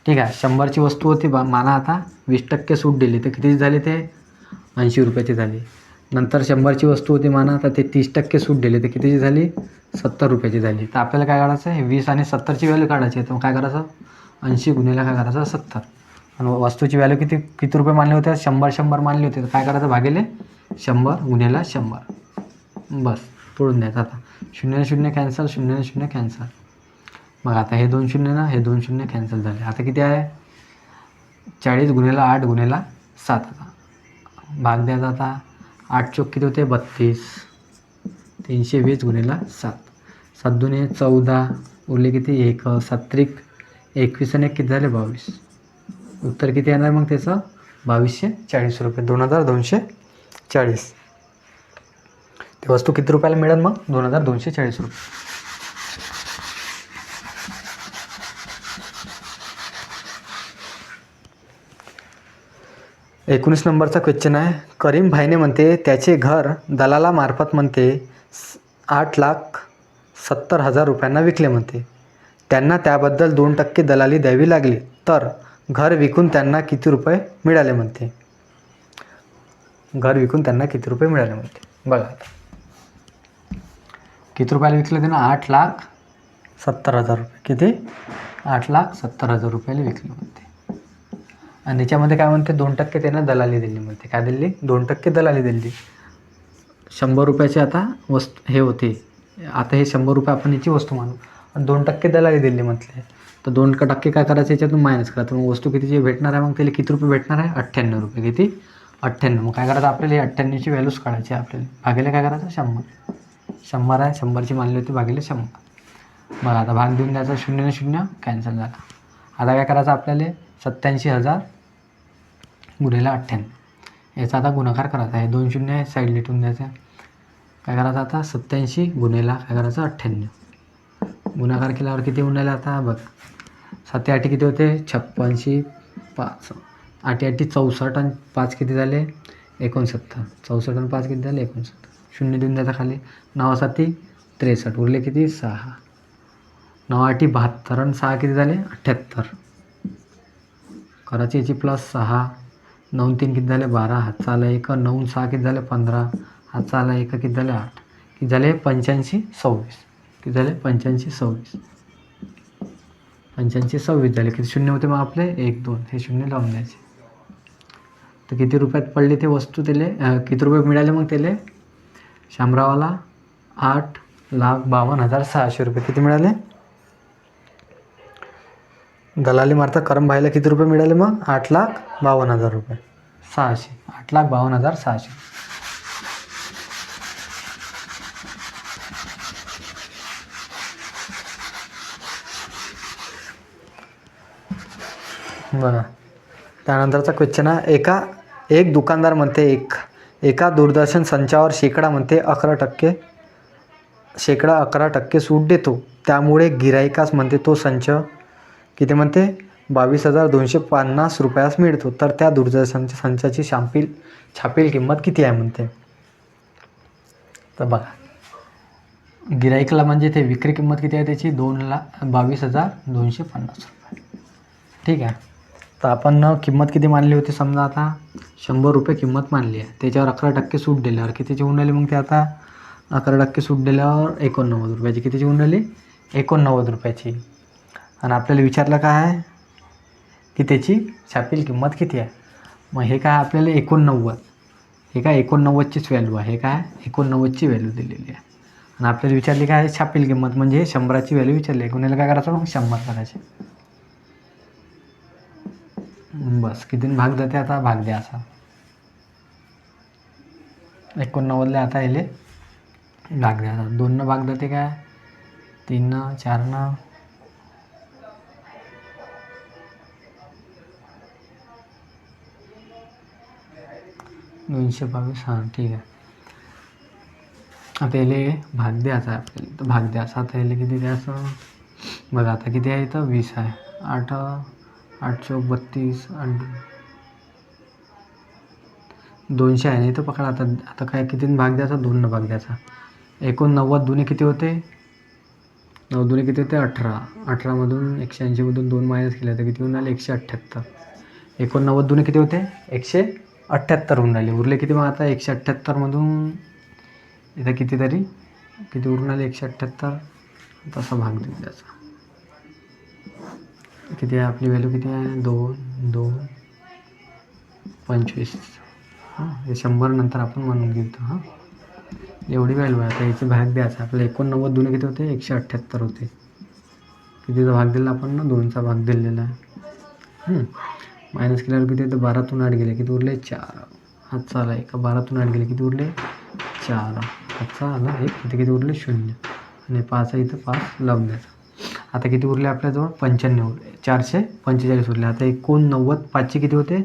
ठीक आहे, 100ची वस्तू होती माना. आता 20% सूट दिली तर किती झाली ते 80 रुपयाची झाली. नंतर 100ची वस्तू होती माना. आता ते 30% सूट दिली तर कितीची झाली 70 रुपयाची झाली. तर आपल्याला काय काढायचं आहे 20 आणि 70ची व्हॅल्यू काढायची आहे. तर मग काय करायचं 80 गुणिले काय करायचं 70. आणि वस्तूची व्हॅल्यू किती रुपये मानले होते 100 मानले होते. तर काय करायचं भागिले 100 गुन्हेला 100. बस तोडून द्यायचं. आता 0 0 कॅन्सल, 0 0 कॅन्सल. मग आता हे 2 0 ना, हे 2 0 कॅन्सल झाले. आता किती आहे? 40 गुन्हेला 8 गुन्हेला 7. आता भाग द्यायचा. आता 8 चोक किती होते? 32. 320 गुन्हेला 7. 7 दुने 14. उरले किती? 1. 7 त्रिक 21 आणि 1 किती झाले? 22. उत्तर किती येणार मग त्याचं? 2240 रुपये. 2240. ती वस्तू किती रुपयाला मिळेल मग? 2240 रुपये. एकोणीस नंबरचा क्वेश्चन आहे. करीम भाईने म्हणते त्याचे घर दलालामार्फत म्हणते 8,70,000 रुपयांना विकले म्हणते. त्यांना त्याबद्दल 2% दलाली द्यावी लागली, तर घर विकून त्यांना किती रुपये मिळाले म्हणते? घर विकून त्यांना किती रुपये मिळाले म्हणते? बघा किती रुपयाला विकलं त्यांना? 8,70,000 रुपये. किती? 8,70,000 रुपयाला विकलं म्हणते. आणि त्याच्यामध्ये काय म्हणते? 2% त्यानं दलाली दिली म्हणते. काय दिली? 2% दलाली दिली. 100 रुपयाचे आता वस्तू हे होते. आता हे 100 रुपये आपण याची वस्तू मानू आणि 2% दलाली दिली म्हटले, तर 2% काय करायचं? याच्यातून मायनस करायचं. मग वस्तू कितीची भेटणार आहे? मग त्याला किती रुपये भेटणार आहे? 98 रुपये. किती? 98. मग काय करायचं आपल्याला? 98ची व्हॅल्यूज काढायची आपल्याला. भागिले काय करायचं? 100. 100 आहे, 100ची मानली होती, भागिले 100. मग आता भाग देऊन द्यायचा. 0 ने 0 कॅन्सल झाला. आता काय करायचं आपल्याला? 87,000 गुन्हेला 98. याचा आता गुणाकार करायचा आहे. 2 0 साईड लिटून द्यायचा. काय करायचं आता? 87 गुन्हेला काय करायचं? 98. गुणाकार केल्यावर किती होऊन राहिले आता? बघ 7 8 किती होते? 56. 5 8 8 64 आणि 5 किती झाले? 69. 64 आणि 5 किती झाले? 69. 0 देऊन द्यायचा खाली. 9 7 63. उरले किती? 6. 9 8 72 आणि 6 किती झाले? 78. करायची याची प्लस 6. 9 3 किती झाले? 12. हातचा आला 1. 9 6 किती झाले? 15. हातचा आला 1. किती झाले? 8. किती झाले? 85 26. किती झाले? 85 26. 85 26 झाले. किती शून्य होते मग आपले? 1 2. हे शून्य लावून द्यायचे. तर किती रुपयात पडले ते वस्तू? त्याले किती रुपये मिळाले मग त्याले? शामरावाला 8,52,600 रुपये. किती मिळाले? दलाली मार्फत करम भाईला किती रुपये मिळाले मग? 8,52,000 रुपये. 600. 8,52,600. बघा त्यानंतरचा क्वेश्चन आहे. एक दुकानदार म्हणते एका दूरदर्शन संचावर म्हणते 11% सूट देतो. त्यामुळे गिराईकास म्हणते तो संच किती म्हणते? 22,250 रुपयास मिळतो. तर त्या दूरदर्शनच्या संचाची छापील किंमत किती आहे म्हणते? तर बघा गिराईकला म्हणजे ते विक्री किंमत किती आहे त्याची? 2,22,250 रुपये. ठीक आहे. तर आपण किंमत किती मानली होती? समजा आता 100 रुपये किंमत मानली आहे. त्याच्यावर 11% सूट दिल्यावर कितीची होऊन राहिली मग ते? आता 11% सूट दिल्यावर 89 रुपयाची. कितीची होऊन राहिली? 89 रुपयाची. आणि आपल्याला विचारलं काय आहे की त्याची छापील किंमत किती आहे? मग हे काय आपल्याला 89. हे काय 89चीच व्हॅल्यू आहे. हे काय 89ची व्हॅल्यू दिलेली आहे. आणि आपल्याला विचारली काय आहे? छापील किंमत म्हणजे 100ची व्हॅल्यू विचारली आहे. गुन्ह्याला काय करायचं मग? 100 करायचे. बस कितीने भाग जाते? आता भाग द्या असा 89 आता याले भाग द्या. 2 भाग जाते काय? 3 4 222. हां ठीक आहे. आता याले भाग द्यायचा आपल्याला. तर भाग द्यायचा. आता याले किती द्यायचं? बघा आता किती आहे इथं? 20 आहे. 8 8 चौक 32 आणि 200 आहे. इथं पकडा. आता काय कितीने भाग द्यायचा? 2 भाग द्यायचा. 89 दुने किती होते? 9 दुने किती होते? 18. 18मधून 180मधून 2 मायनस केले तर किती होऊन राहिले? 178. 89 दुने किती होते? 178 होऊन राहिले. उरले किती मग आता? 178मधून इथं कितीतरी किती उरून राहिले? 178. तसा भाग देऊन द्यायचा. किती आहे आपली व्हॅल्यू? किती आहे? 2 2 25. हे 100 नंतर आपण म्हणून घेतो. हां, एवढी व्हॅल्यू आहे. आता याची भाग द्यायचा आपल्याला. 89 दुणे किती होते? 178 होते. कितीचा भाग दिला आपण ना? 2चा भाग दिलेला आहे. मायनस केल्यावर किती होते? 12तून 8 गेले किती उरले? 4. हातचा आला 1. 12तून 8 गेले किती उरले? 4. हातचा आला 1. इथे किती उरले? 0. आणि 5 इथं 5 लावून द्यायचा. आता किती उरले आपल्याजवळ? 95 उरले. 445 उरले. आता 89 5चे किती होते?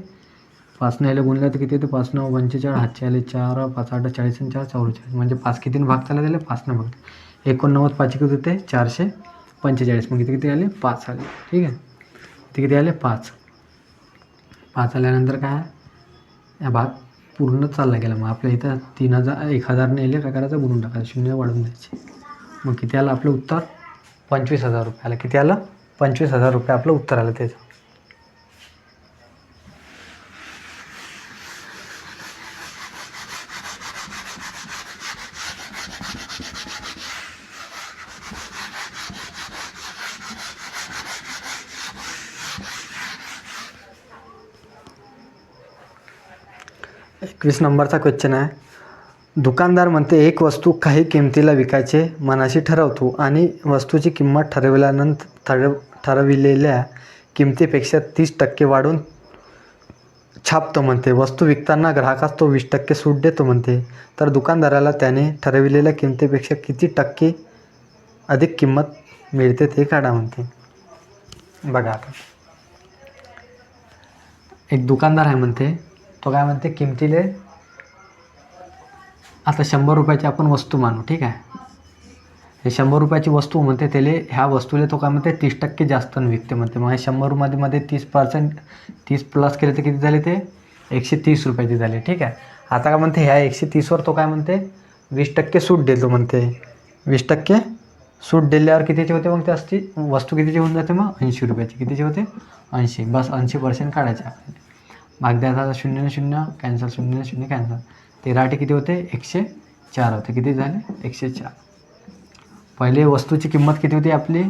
5ने याला गुणलं तर किती होते? 5 9 45. हातचे आले 4. 5 8 40 आणि 4 44. म्हणजे 5 कितीने भाग चालला दिले? 5ने भाग. 89 5चे किती होते? 445. मग इथे किती आले? 5 आले. ठीक आहे. इथे किती आले? 5. 5 आल्यानंतर काय? या भाग पूर्ण चालला गेला. मग आपल्या इथं 3000 1000ने येले काय करायचं? गुणून टाकायचं. 0 वाढवून द्यायचे. मग किती आलं आपलं उत्तर? 25,000 रुपये आलं. किती आलं? 25,000 रुपये आपलं उत्तर आलं त्याचं. एकवीस नंबरचा क्वेश्चन आहे. दुकानदार म्हणते एक वस्तू काही किमतीला विकायचे मनाशी ठरवतो आणि वस्तूची किंमत ठरविलेल्या किमतीपेक्षा 30% वाढवून छापतो म्हणते. वस्तू विकताना ग्राहकास तो 20% सूट देतो म्हणते. तर दुकानदाराला त्याने ठरविलेल्या किमतीपेक्षा किती टक्के अधिक किंमत मिळते ते काढा म्हणते. बघा आता एक दुकानदार आहे म्हणते. तो काय म्हणते? किमतीले आता 100 रुपयाची आपण वस्तू मानू. ठीक आहे. हे 100 रुपयाची वस्तू म्हणते त्याला ह्या वस्तूला तो काय म्हणते? 30% जास्त विकते म्हणते. मग 100 मध्ये 30% 30 प्लस केले तर किती झाले? ते 130 रुपयाचे झाले. ठीक आहे. आता काय म्हणते? ह्या 130वर तो काय म्हणते? 20% सूट देतो म्हणते. 20% सूट दिल्यावर कितीचे होते? मग त्याची वस्तू कितीची होऊन जाते? मग 80 रुपयाची. कितीचे होते? 80. बस 80% काढायचे आपल्याला. भाग द्यायचा 0 0 कॅन्सल 0 0 कॅन्सल. 13 किती होते? 104 होते. किती झाले? 104. पहिले वस्तूची किंमत किती होती आपली?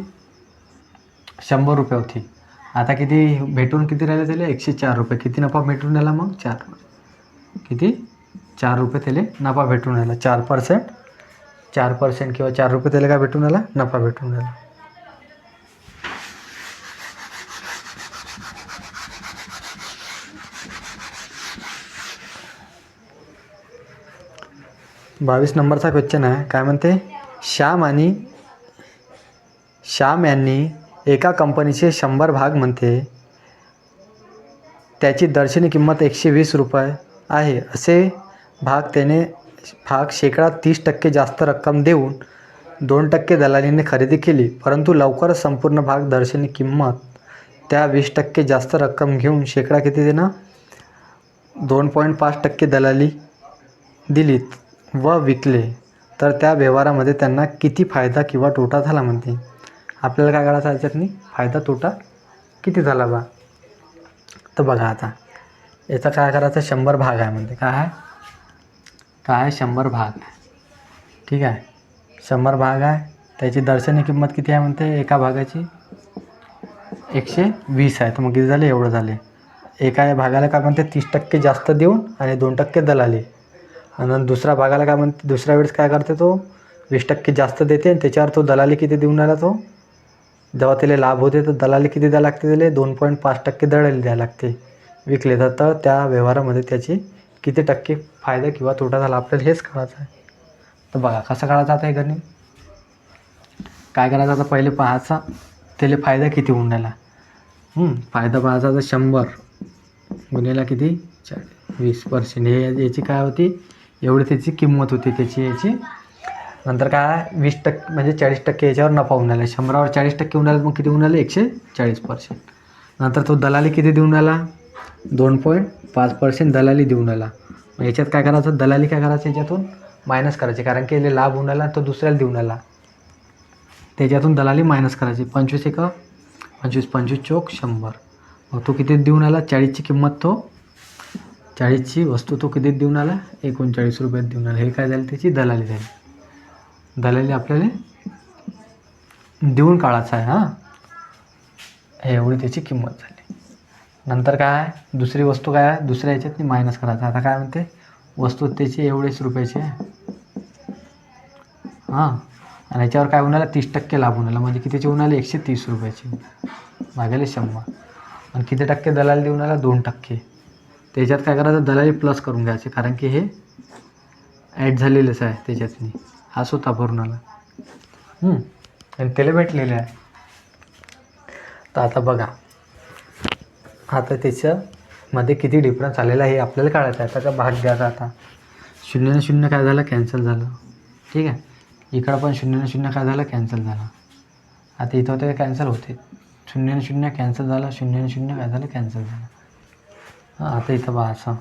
100 रुपये होती. आता किती भेटून किती राहिले त्याला? 104 रुपये. किती नफा भेटून राहिला मग? 4 रुपये. किती? 4 रुपये त्याला नफा भेटून राहिला. 4% किंवा 4 रुपये त्याला काय भेटून राहिला? नफा भेटून राहिला. बावीस नंबरचा क्वेश्चन आहे. काय म्हणते? श्याम यांनी एका कंपनीचे 100 भाग म्हणते त्याची दर्शनी किंमत 120 रुपये आहे. असे त्याने शेकडा 30% जास्त रक्कम देऊन 2% दलालीने खरेदी केली. परंतु लवकरच संपूर्ण भाग दर्शनी किंमत त्या 20% जास्त रक्कम घेऊन शेकडा किती देणं? 2.5% दलाली दिली व विकले. तर त्या व्यवहारामध्ये त्यांना किती फायदा किंवा तोटा झाला म्हणते. आपल्याला काय करायचं याच्यातनी? फायदा तोटा किती झाला बा. तर बघा आता याचा काय करायचं? 100 भाग आहे म्हणते. काय आहे? 100 भाग आहे. ठीक आहे. 100 भाग आहे. त्याची दर्शनी किंमत किती आहे म्हणते? एका भागाची 120 आहे. तर मग किती झाले? एवढं झाले. एका भागाला काय म्हणते? 30% जास्त देऊन आणि 2% दलाली. आणि दुसऱ्या भागाला काय म्हणते? दुसऱ्या वेळेस काय करते? तो 20% जास्त देते आणि त्याच्यावर तो दलाली किती देऊन राहिला? तो जेव्हा त्याला लाभ होते तर दलाली किती द्यायला लागते? त्याला 2.5% दलाली द्यायला लागते. विकले तर त्या व्यवहारामध्ये त्याची किती टक्के फायदा किंवा तोटा झाला आपल्याला हेच करायचं आहे. तर बघा कसं करायचं आता हे गणित. काय करायचं आता? पहिले पाहायचा त्याला फायदा किती होऊन राहिला. फायदा पाहायचा तर 100 गुन्हेला किती? 20%. हे याची काय होती? एवढी त्याची किंमत होती त्याची याची. नंतर काय? 20% म्हणजे 40% याच्यावर नफा होऊन राहिला. 100वर 40% होऊन राहिला. मग किती होऊन राहिले? 140%. नंतर तो दलाली किती देऊन राहिला? 2.5% दलाली देऊन राहिला. मग याच्यात काय करायचं? दलाली काय करायचं? याच्यातून मायनस करायची. कारण की याला लाभ होऊन राहिला तो दुसऱ्याला देऊन राहिला. त्याच्यातून दलाली मायनस करायची. 25 1 25 25 चोक 100. मग तो किती देऊन आला? 40ची किंमत तो 40ची वस्तू तो कितीत देऊन आला? 39 रुपयात देऊन आला. हे काय झालं? त्याची दलाली झाली. दलाली आपल्याला देऊन काढायचं आहे. हे एवढी त्याची किंमत झाली. नंतर काय आहे, दुसरी वस्तू काय आहे, दुसऱ्या ह्याच्यात मायनस करायचं. आता काय म्हणते, वस्तू त्याची एवढेच रुपयाची आहे. हां, आणि ह्याच्यावर काय होणार, 30% लाभ होणार, म्हणजे कितीची होणार, 130 रुपयाची भागिले 100. आणि किती टक्के दलाली देऊन आला, 2%. त्याच्यात काय करायचं, दलाली प्लस करून घ्यायचे, कारण की हे ॲड झालेलंच आहे त्याच्यातनी. हा स्वतः भरून आला आणि त्याला भेटलेलं आहे. तर आता बघा, आता त्याच्यामध्ये किती डिफरन्स आलेला आहे हे आपल्याला काढायचं आहे. त्याचा भाग द्यायचा. आता 0 ने 0 काय झालं, कॅन्सल झालं. ठीक आहे, इकडं पण 0 ने 0 काय झालं, कॅन्सल झालं. आता इथं होते कॅन्सल होते, 0 ने 0 कॅन्सल झालं, 0 ने 0 काय झालं, कॅन्सल झालं. हां, आता इथं बघा, असं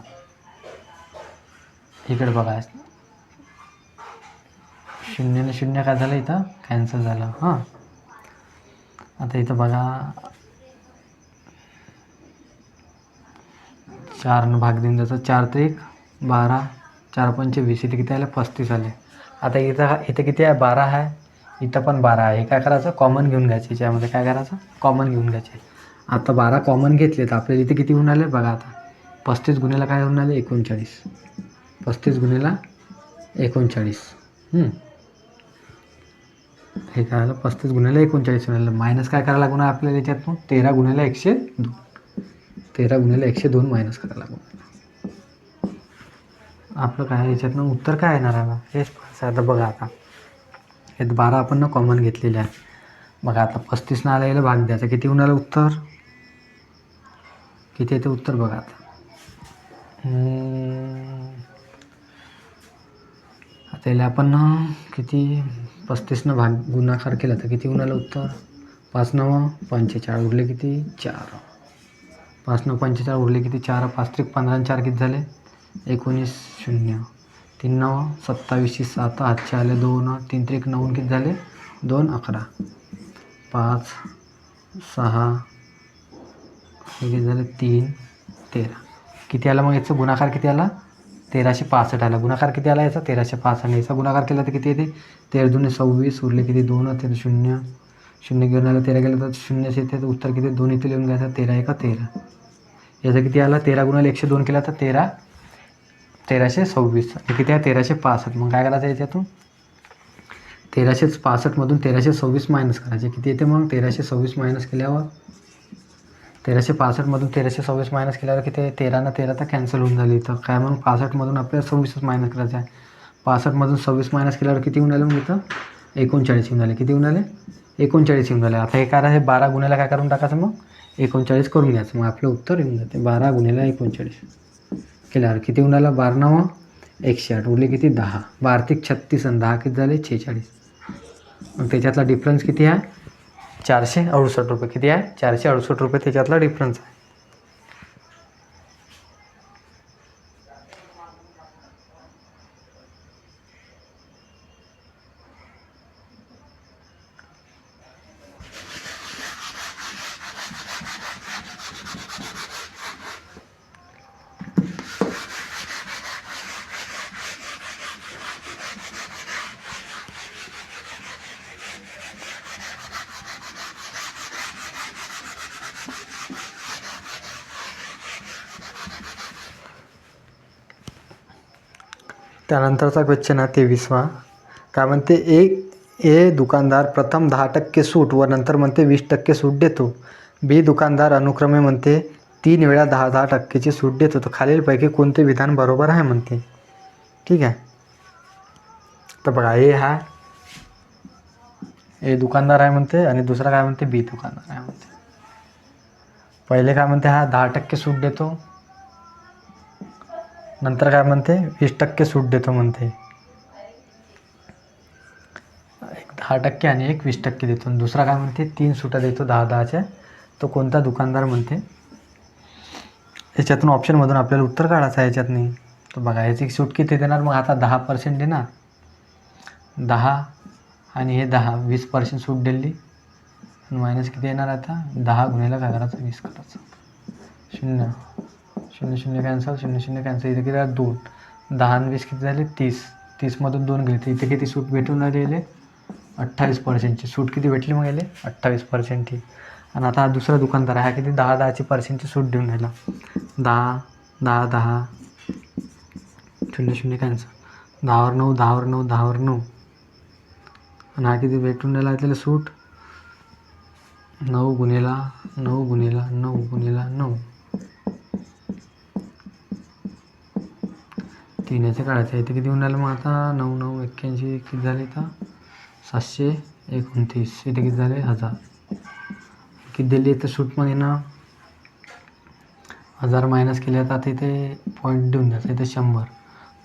इकडे बघा, 0 ने 0 काय झालं, इथं कॅन्सल झालं. हां, आता इथं बघा, 4 भाग देऊन द्यायचं, 4 त्रिक 12, 4 पंचे 20, इथे किती आले, 35 आले. आता इथं किती आहे, 12 आहे, इथं पण 12 आहे. हे काय करायचं, कॉमन घेऊन घ्यायचे. याच्यामध्ये काय करायचं, कॉमन घेऊन घ्यायचे. आता 12 कॉमन घेतले तर आपल्याला इथे किती होऊन आले बघा. आता 35 गुणिले काय होऊन आले, 39. 35 गुणिले 39. हे काय आलं, 35 गुणिले 39 मिळालं. मायनस काय करायला लागणार आपल्याला याच्यातून, 13 गुणिले 102. 13 गुणिले 102 मायनस करायला लागणार. आपलं काय याच्यातनं उत्तर काय येणार आहे, हेच आता बघा. आता हे 12 आपण कॉमन घेतलेले आहे. बघा, आता 35 ना आला, याला भाग द्यायचा, किती होऊन आलं उत्तर, किती येते उत्तर बघा. आता याला आपण किती, 35 भाग गुणाकार केला तर किती होऊन आलं उत्तर, 5 9 45 उरले किती, 4. 5 9 45 उरले किती, 4. 5 त्रिक 15 आणि 4 किती झाले, 19 0. 3 9 27, 7 हातचे आले 2, 3 त्रिक 9 किती झाले, 2 11. 5 6 हे किती झाले, 3 13. किती आला मग याचा गुणाकार, किती आला, 1365 आला. गुणाकार किती आला याचा, 1365. आणि याचा गुणाकार केला तर किती येते, 13 दुणे 26, उरले किती 2, 13 0 0 घेऊन आला, 13 गेलं तर 0 येते, तर उत्तर किती, 2 इथे लिहून घ्यायचं, 13 1 13. याचा किती आला, 13 गुणिले 102 केला तर 1326. आणि किती आहे, 1365. मग काय करायचं याच्यातून, 1365मधून 1326 मायनस करायचे. किती येते मग, 1326 मायनस केल्यावर, 1365मधून 1326 मायनस केल्यावर किती, 13 ना 13 तर कॅन्सल होऊन झाली. तर काय मग 65मधून आपल्याला 26 मायनस करायचं आहे. 65मधून 26 मायनस केल्यावर किती होऊन आले मग इथं, 39 येऊन आले. किती होऊन आले, 39 येऊन आले. आता हे काय आहे, 12 गुणिले काय करून टाकायचं मग, 39 करून घ्यायचं. मग आपलं उत्तर येऊन जाते, 12 गुणिले 39 केल्यावर किती होऊन आलं, 12 9 108, उरले किती 10. 12 त्रिक 36 आणि 10 किती झाले, 46. मग त्याच्यातला डिफरन्स किती आहे, 468 रुपये. किती आहे, 468 रुपये त्याच्यातला डिफरन्स आहे. त्यानंतरचा क्वेश्चन आहे 23वा. काय म्हणते, ए दुकानदार प्रथम 10% सूट व नंतर म्हणते 20% सूट देतो. बी दुकानदार अनुक्रमे म्हणते 3 वेळा 10% सूट देतो. तर खालीलपैकी कोणते विधान बरोबर आहे म्हणते. ठीक आहे, तर बघा, ए दुकानदार आहे म्हणते, आणि दुसरा काय म्हणते, बी दुकानदार आहे म्हणते. पहिले काय म्हणते, हा 10% सूट देतो, नंतर काय म्हणते, 20% सूट देतो म्हणते. एक 10% आणि एक 20% देतो. आणि दुसरा काय म्हणते, 3 सूटा देतो 10-10च्या. तो कोणता दुकानदार म्हणते. याच्यातून ऑप्शनमधून आपल्याला उत्तर काढायचं आहे याच्यातनी. तर बघा, याची सूट किती देणार मग, आता 10% देणार, 10 आणि हे 10, 20% सूट दिली. मायनस किती येणार, आता 10 गुणिले काय करायचं, 20 करायचं. 0 0 0 कॅन्सल, 0 0 कॅन्सल. इथे किती 2, 10 आणि 20 किती झाले, 30. 30मधून 2 गेले तर इथे किती सूट भेटून राहिले, 28%ची सूट किती भेटली मग याले, 28%. आणि आता हा दुसरा दुकानदार आहे, हा किती 10% सूट देऊन राहिला. 10 10 10 शून्य शून्य कॅन्सल, 10वर 9 10वर 9 10वर 9. आणि हा किती भेटून राहिला आपल्याला सूट, 9 गुणिला 9 गुणिला 9 गुणिला 9. 3 याचे काढायचं. इथे किती होऊन राहिलं मग आता, 9 9 81 किती झाले तर 729. इथे किती झाले 1000. किती दिली इथं सूट मग येणं, 1000 मायनस केले आता इथे पॉईंट देऊन द्यायचं. इथे 100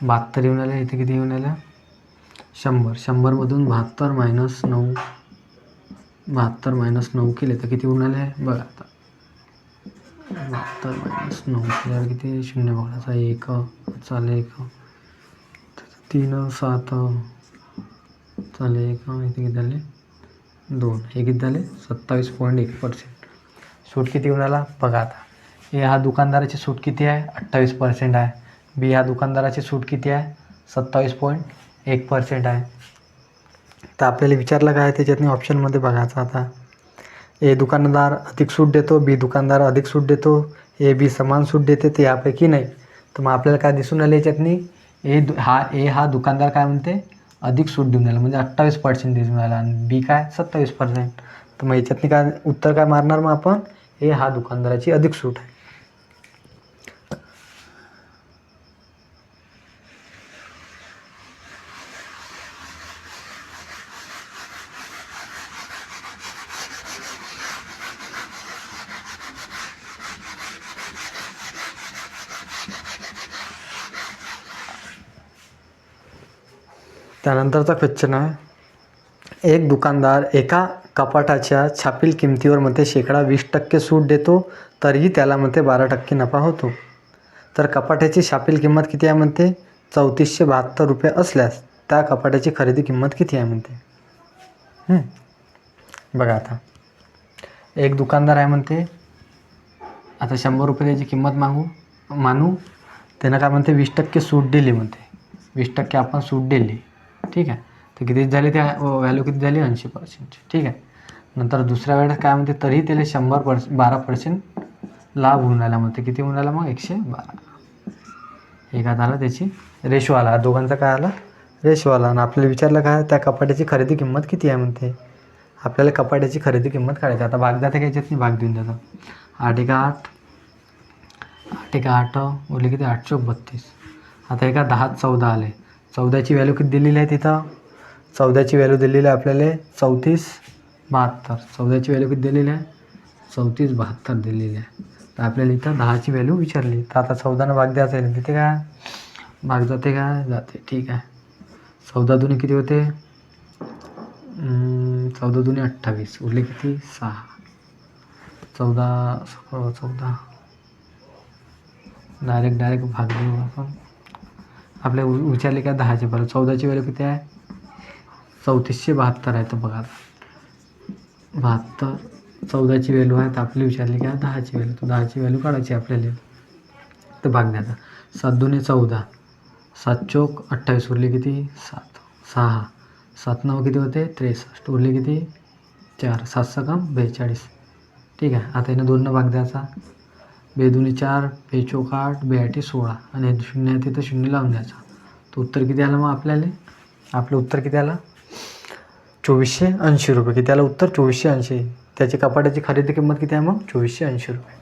72 येऊन आलं. इथे किती येऊन आलं 100. 100मधून 72 मायनस 9, 72 मायनस 9 केले तर किती होऊन आले बघा आता. 72 मायनस 9 केल्यावर किती, शून्य बघायचा, 1 चालेल, 1 3 7 चालेल, 1 इथे किती झाले 2. हे किती झाले 27.1%. सूट किती होऊन आला बघा आता. ए हा दुकानदाराची सूट किती आहे 28% आहे. बी ह्या दुकानदाराची सूट किती आहे 27.1% आहे. तर आपल्याला विचारलं काय त्याच्यातनी ऑप्शनमध्ये बघायचं आता. ए दुकानदार अधिक सूट देतो, बी दुकानदार अधिक सूट देतो, ए बी समान सूट देते, ते यापैकी नाही. तर मग आपल्याला काय दिसून आलं याच्यातनी, ए हा दुकानदार काय म्हणते अधिक सूट देऊन राहिला, म्हणजे 28% दिसून राहिला, आणि बी काय 27%. तर मग याच्यातनी काय उत्तर काय मारणार मग आपण, ए हा दुकानदाराची अधिक सूट आहे. त्यानंतरचा क्वेश्चन आहे, एक दुकानदार एका कपाटाच्या छापील किमतीवर म्हणते 20% सूट देतो, तरीही त्याला म्हणते 12% नफा होतो. तर कपाटाची छापील किंमत किती आहे म्हणते 3472 रुपये असल्यास त्या कपाटाची खरेदी किंमत किती आहे म्हणते. बघा आता, एक दुकानदार आहे म्हणते, आता 100 रुपये त्याची किंमत मानू, त्यानं काय म्हणते 20% सूट दिली म्हणते, 20% आपण सूट दिली, ठीक आहे. तर किती झाले, त्या व्हॅल्यू किती झाली 80%, ठीक आहे. नंतर दुसऱ्या वेळेस काय म्हणते, तरी त्याला 12% लाभ होऊन राहिला म्हणते. किती होऊन राहिला मग 112. हे काय झालं त्याची रेशो आला, दोघांचा काय आला रेशो आला. आणि आपल्याला विचारलं काय त्या कपाटाची खरेदी किंमत किती आहे म्हणते. आपल्याला कपाटाची खरेदी किंमत काढायची. आता भाग जाते का याच्यात नाही, भाग देऊन द्यायचा. 8 एका 8, 8 एका 8 बोलले किती 8 चौक 32. आता एका 10 14 आले. 14ची व्हॅल्यू किती दिलेली आहे तिथं, 14ची व्हॅल्यू दिलेली आहे आपल्याला 3472. 14ची व्हॅल्यू किती दिलेली आहे 3472 दिलेली आहे. तर आपल्याला इथं 10ची व्हॅल्यू विचारली. तर आता 14नं भाग द्यायचा आहे, तिथे काय भाग जाते काय जाते, ठीक आहे. 14 दुने किती होते, 14 दुने 28, उरले किती 6. 14 डायरेक्ट भाग देऊ आपण. आपल्या विचारले काय 10चे, बरं 14ची व्हॅल्यू किती आहे 3472 आहे. तर बघा 72, 14ची व्हॅल्यू आहे, तर आपली विचारली काय 10ची व्हॅल्यू. तर 10ची व्हॅल्यू काढायची आपल्याला. तर भाग द्यायचा. 7 दुने 14, 7 चौक 28, उरले किती 7, 6, 7 9 किती होते 63, उरले किती 4, 7 सकम 42, ठीक आहे. आता यानं 2नं भाग द्यायचा. 2 दुने 4, 2 चौक 8, 2 8 16, आणि शून्य आहे तिथं शून्य लावून द्यायचा. तर उत्तर किती आलं मग आपल्याला, आपलं उत्तर किती आलं 2480 रुपये. किती आलं उत्तर 2480. त्याची कपाटाची खरेदी किंमत किती आहे मग 2480 रुपये.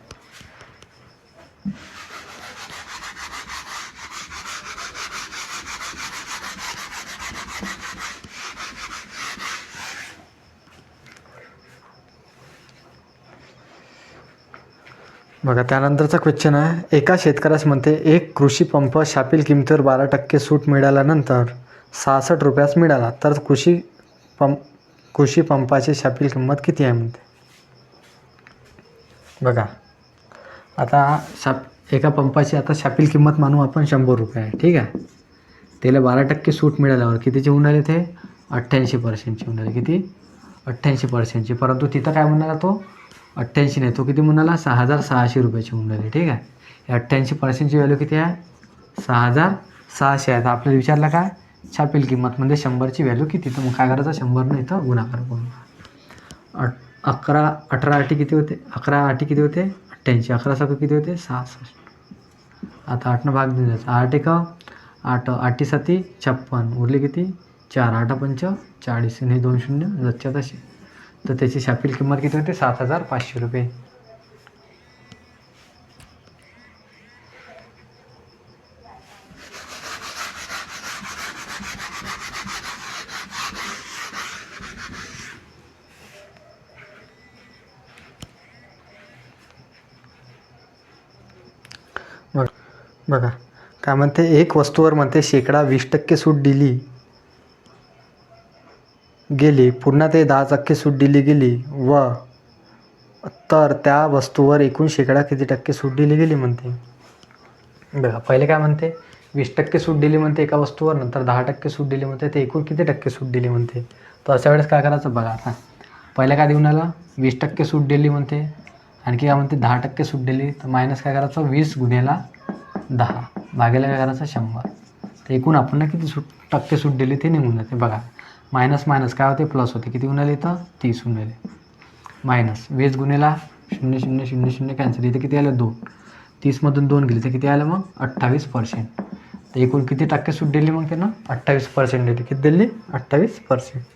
बघा त्यानंतरचा क्वेश्चन आहे, एका शेतकऱ्यास म्हणते एक कृषी पंप छापील किमतीवर 12% सूट मिळाल्यानंतर 66 रुपयास मिळाला, तर कृषी पंपाची छापील किंमत किती आहे म्हणते. बघा आता एका पंपाची आता छापील किंमत मानू आपण 100 रुपये आहे, ठीक आहे. त्याला 12% सूट मिळाल्यावर कितीचे होऊन राहिले ते 88%चे होऊन राहिले. किती 88%चे. परंतु तिथं काय म्हणाला तो 88 नाही, तो किती म्हणाला 6600 रुपयाची होऊन राहिली, ठीक आहे. 88%ची व्हॅल्यू किती आहे 6600 आहे. तर आपल्याला विचारलं काय छापील किंमत म्हणजे 100ची व्हॅल्यू किती. तर मग काय करायचं 100 इथं गुणाकार करून 11 18 आठी किती होते, 11 आठी किती होते 88, 11 सक किती होते 66. आता 8नं भाग देऊन द्यायचा. 8 एक 8, 8 साती 56, उरले किती 4, 8 पंच 40 आणि हे 2 शून्य जसच्या तसे. तर त्याची शापिल किंमत किती होते 7,500 रुपये. बघा काय म्हणते, एक वस्तूवर म्हणते 20% सूट दिली गेली, पुन्हा ते 10% सूट दिली गेली व तर त्या वस्तूवर एकूण किती टक्के सूट दिली गेली म्हणते. बघा पहिले काय म्हणते 20% सूट दिली म्हणते एका वस्तूवर, नंतर 10% सूट दिली म्हणते, ते एकूण किती टक्के सूट दिली म्हणते. तर अशा वेळेस काय करायचं बघा. आता पहिलं काय देऊन आलं 20% सूट दिली म्हणते, आणखी काय म्हणते 10% सूट दिली, तर मायनस काय करायचं 20 गुणेला 10 भागेला काय करायचं 100. तर एकूण आपण किती टक्के सूट दिली ते निघून जाते. बघा मायनस मायनस काय होते प्लस होते, किती गुणिले इथं 30 गुणिले मायनस 20 गुणेला 0 0 0 0 कॅन्सल, इथे किती आलं 2, 30मधून 2 गेले तर किती आलं मग 28%. तर एकूण किती टक्के सूट दिली मग त्यानं 28% दिली. किती दिली 28%.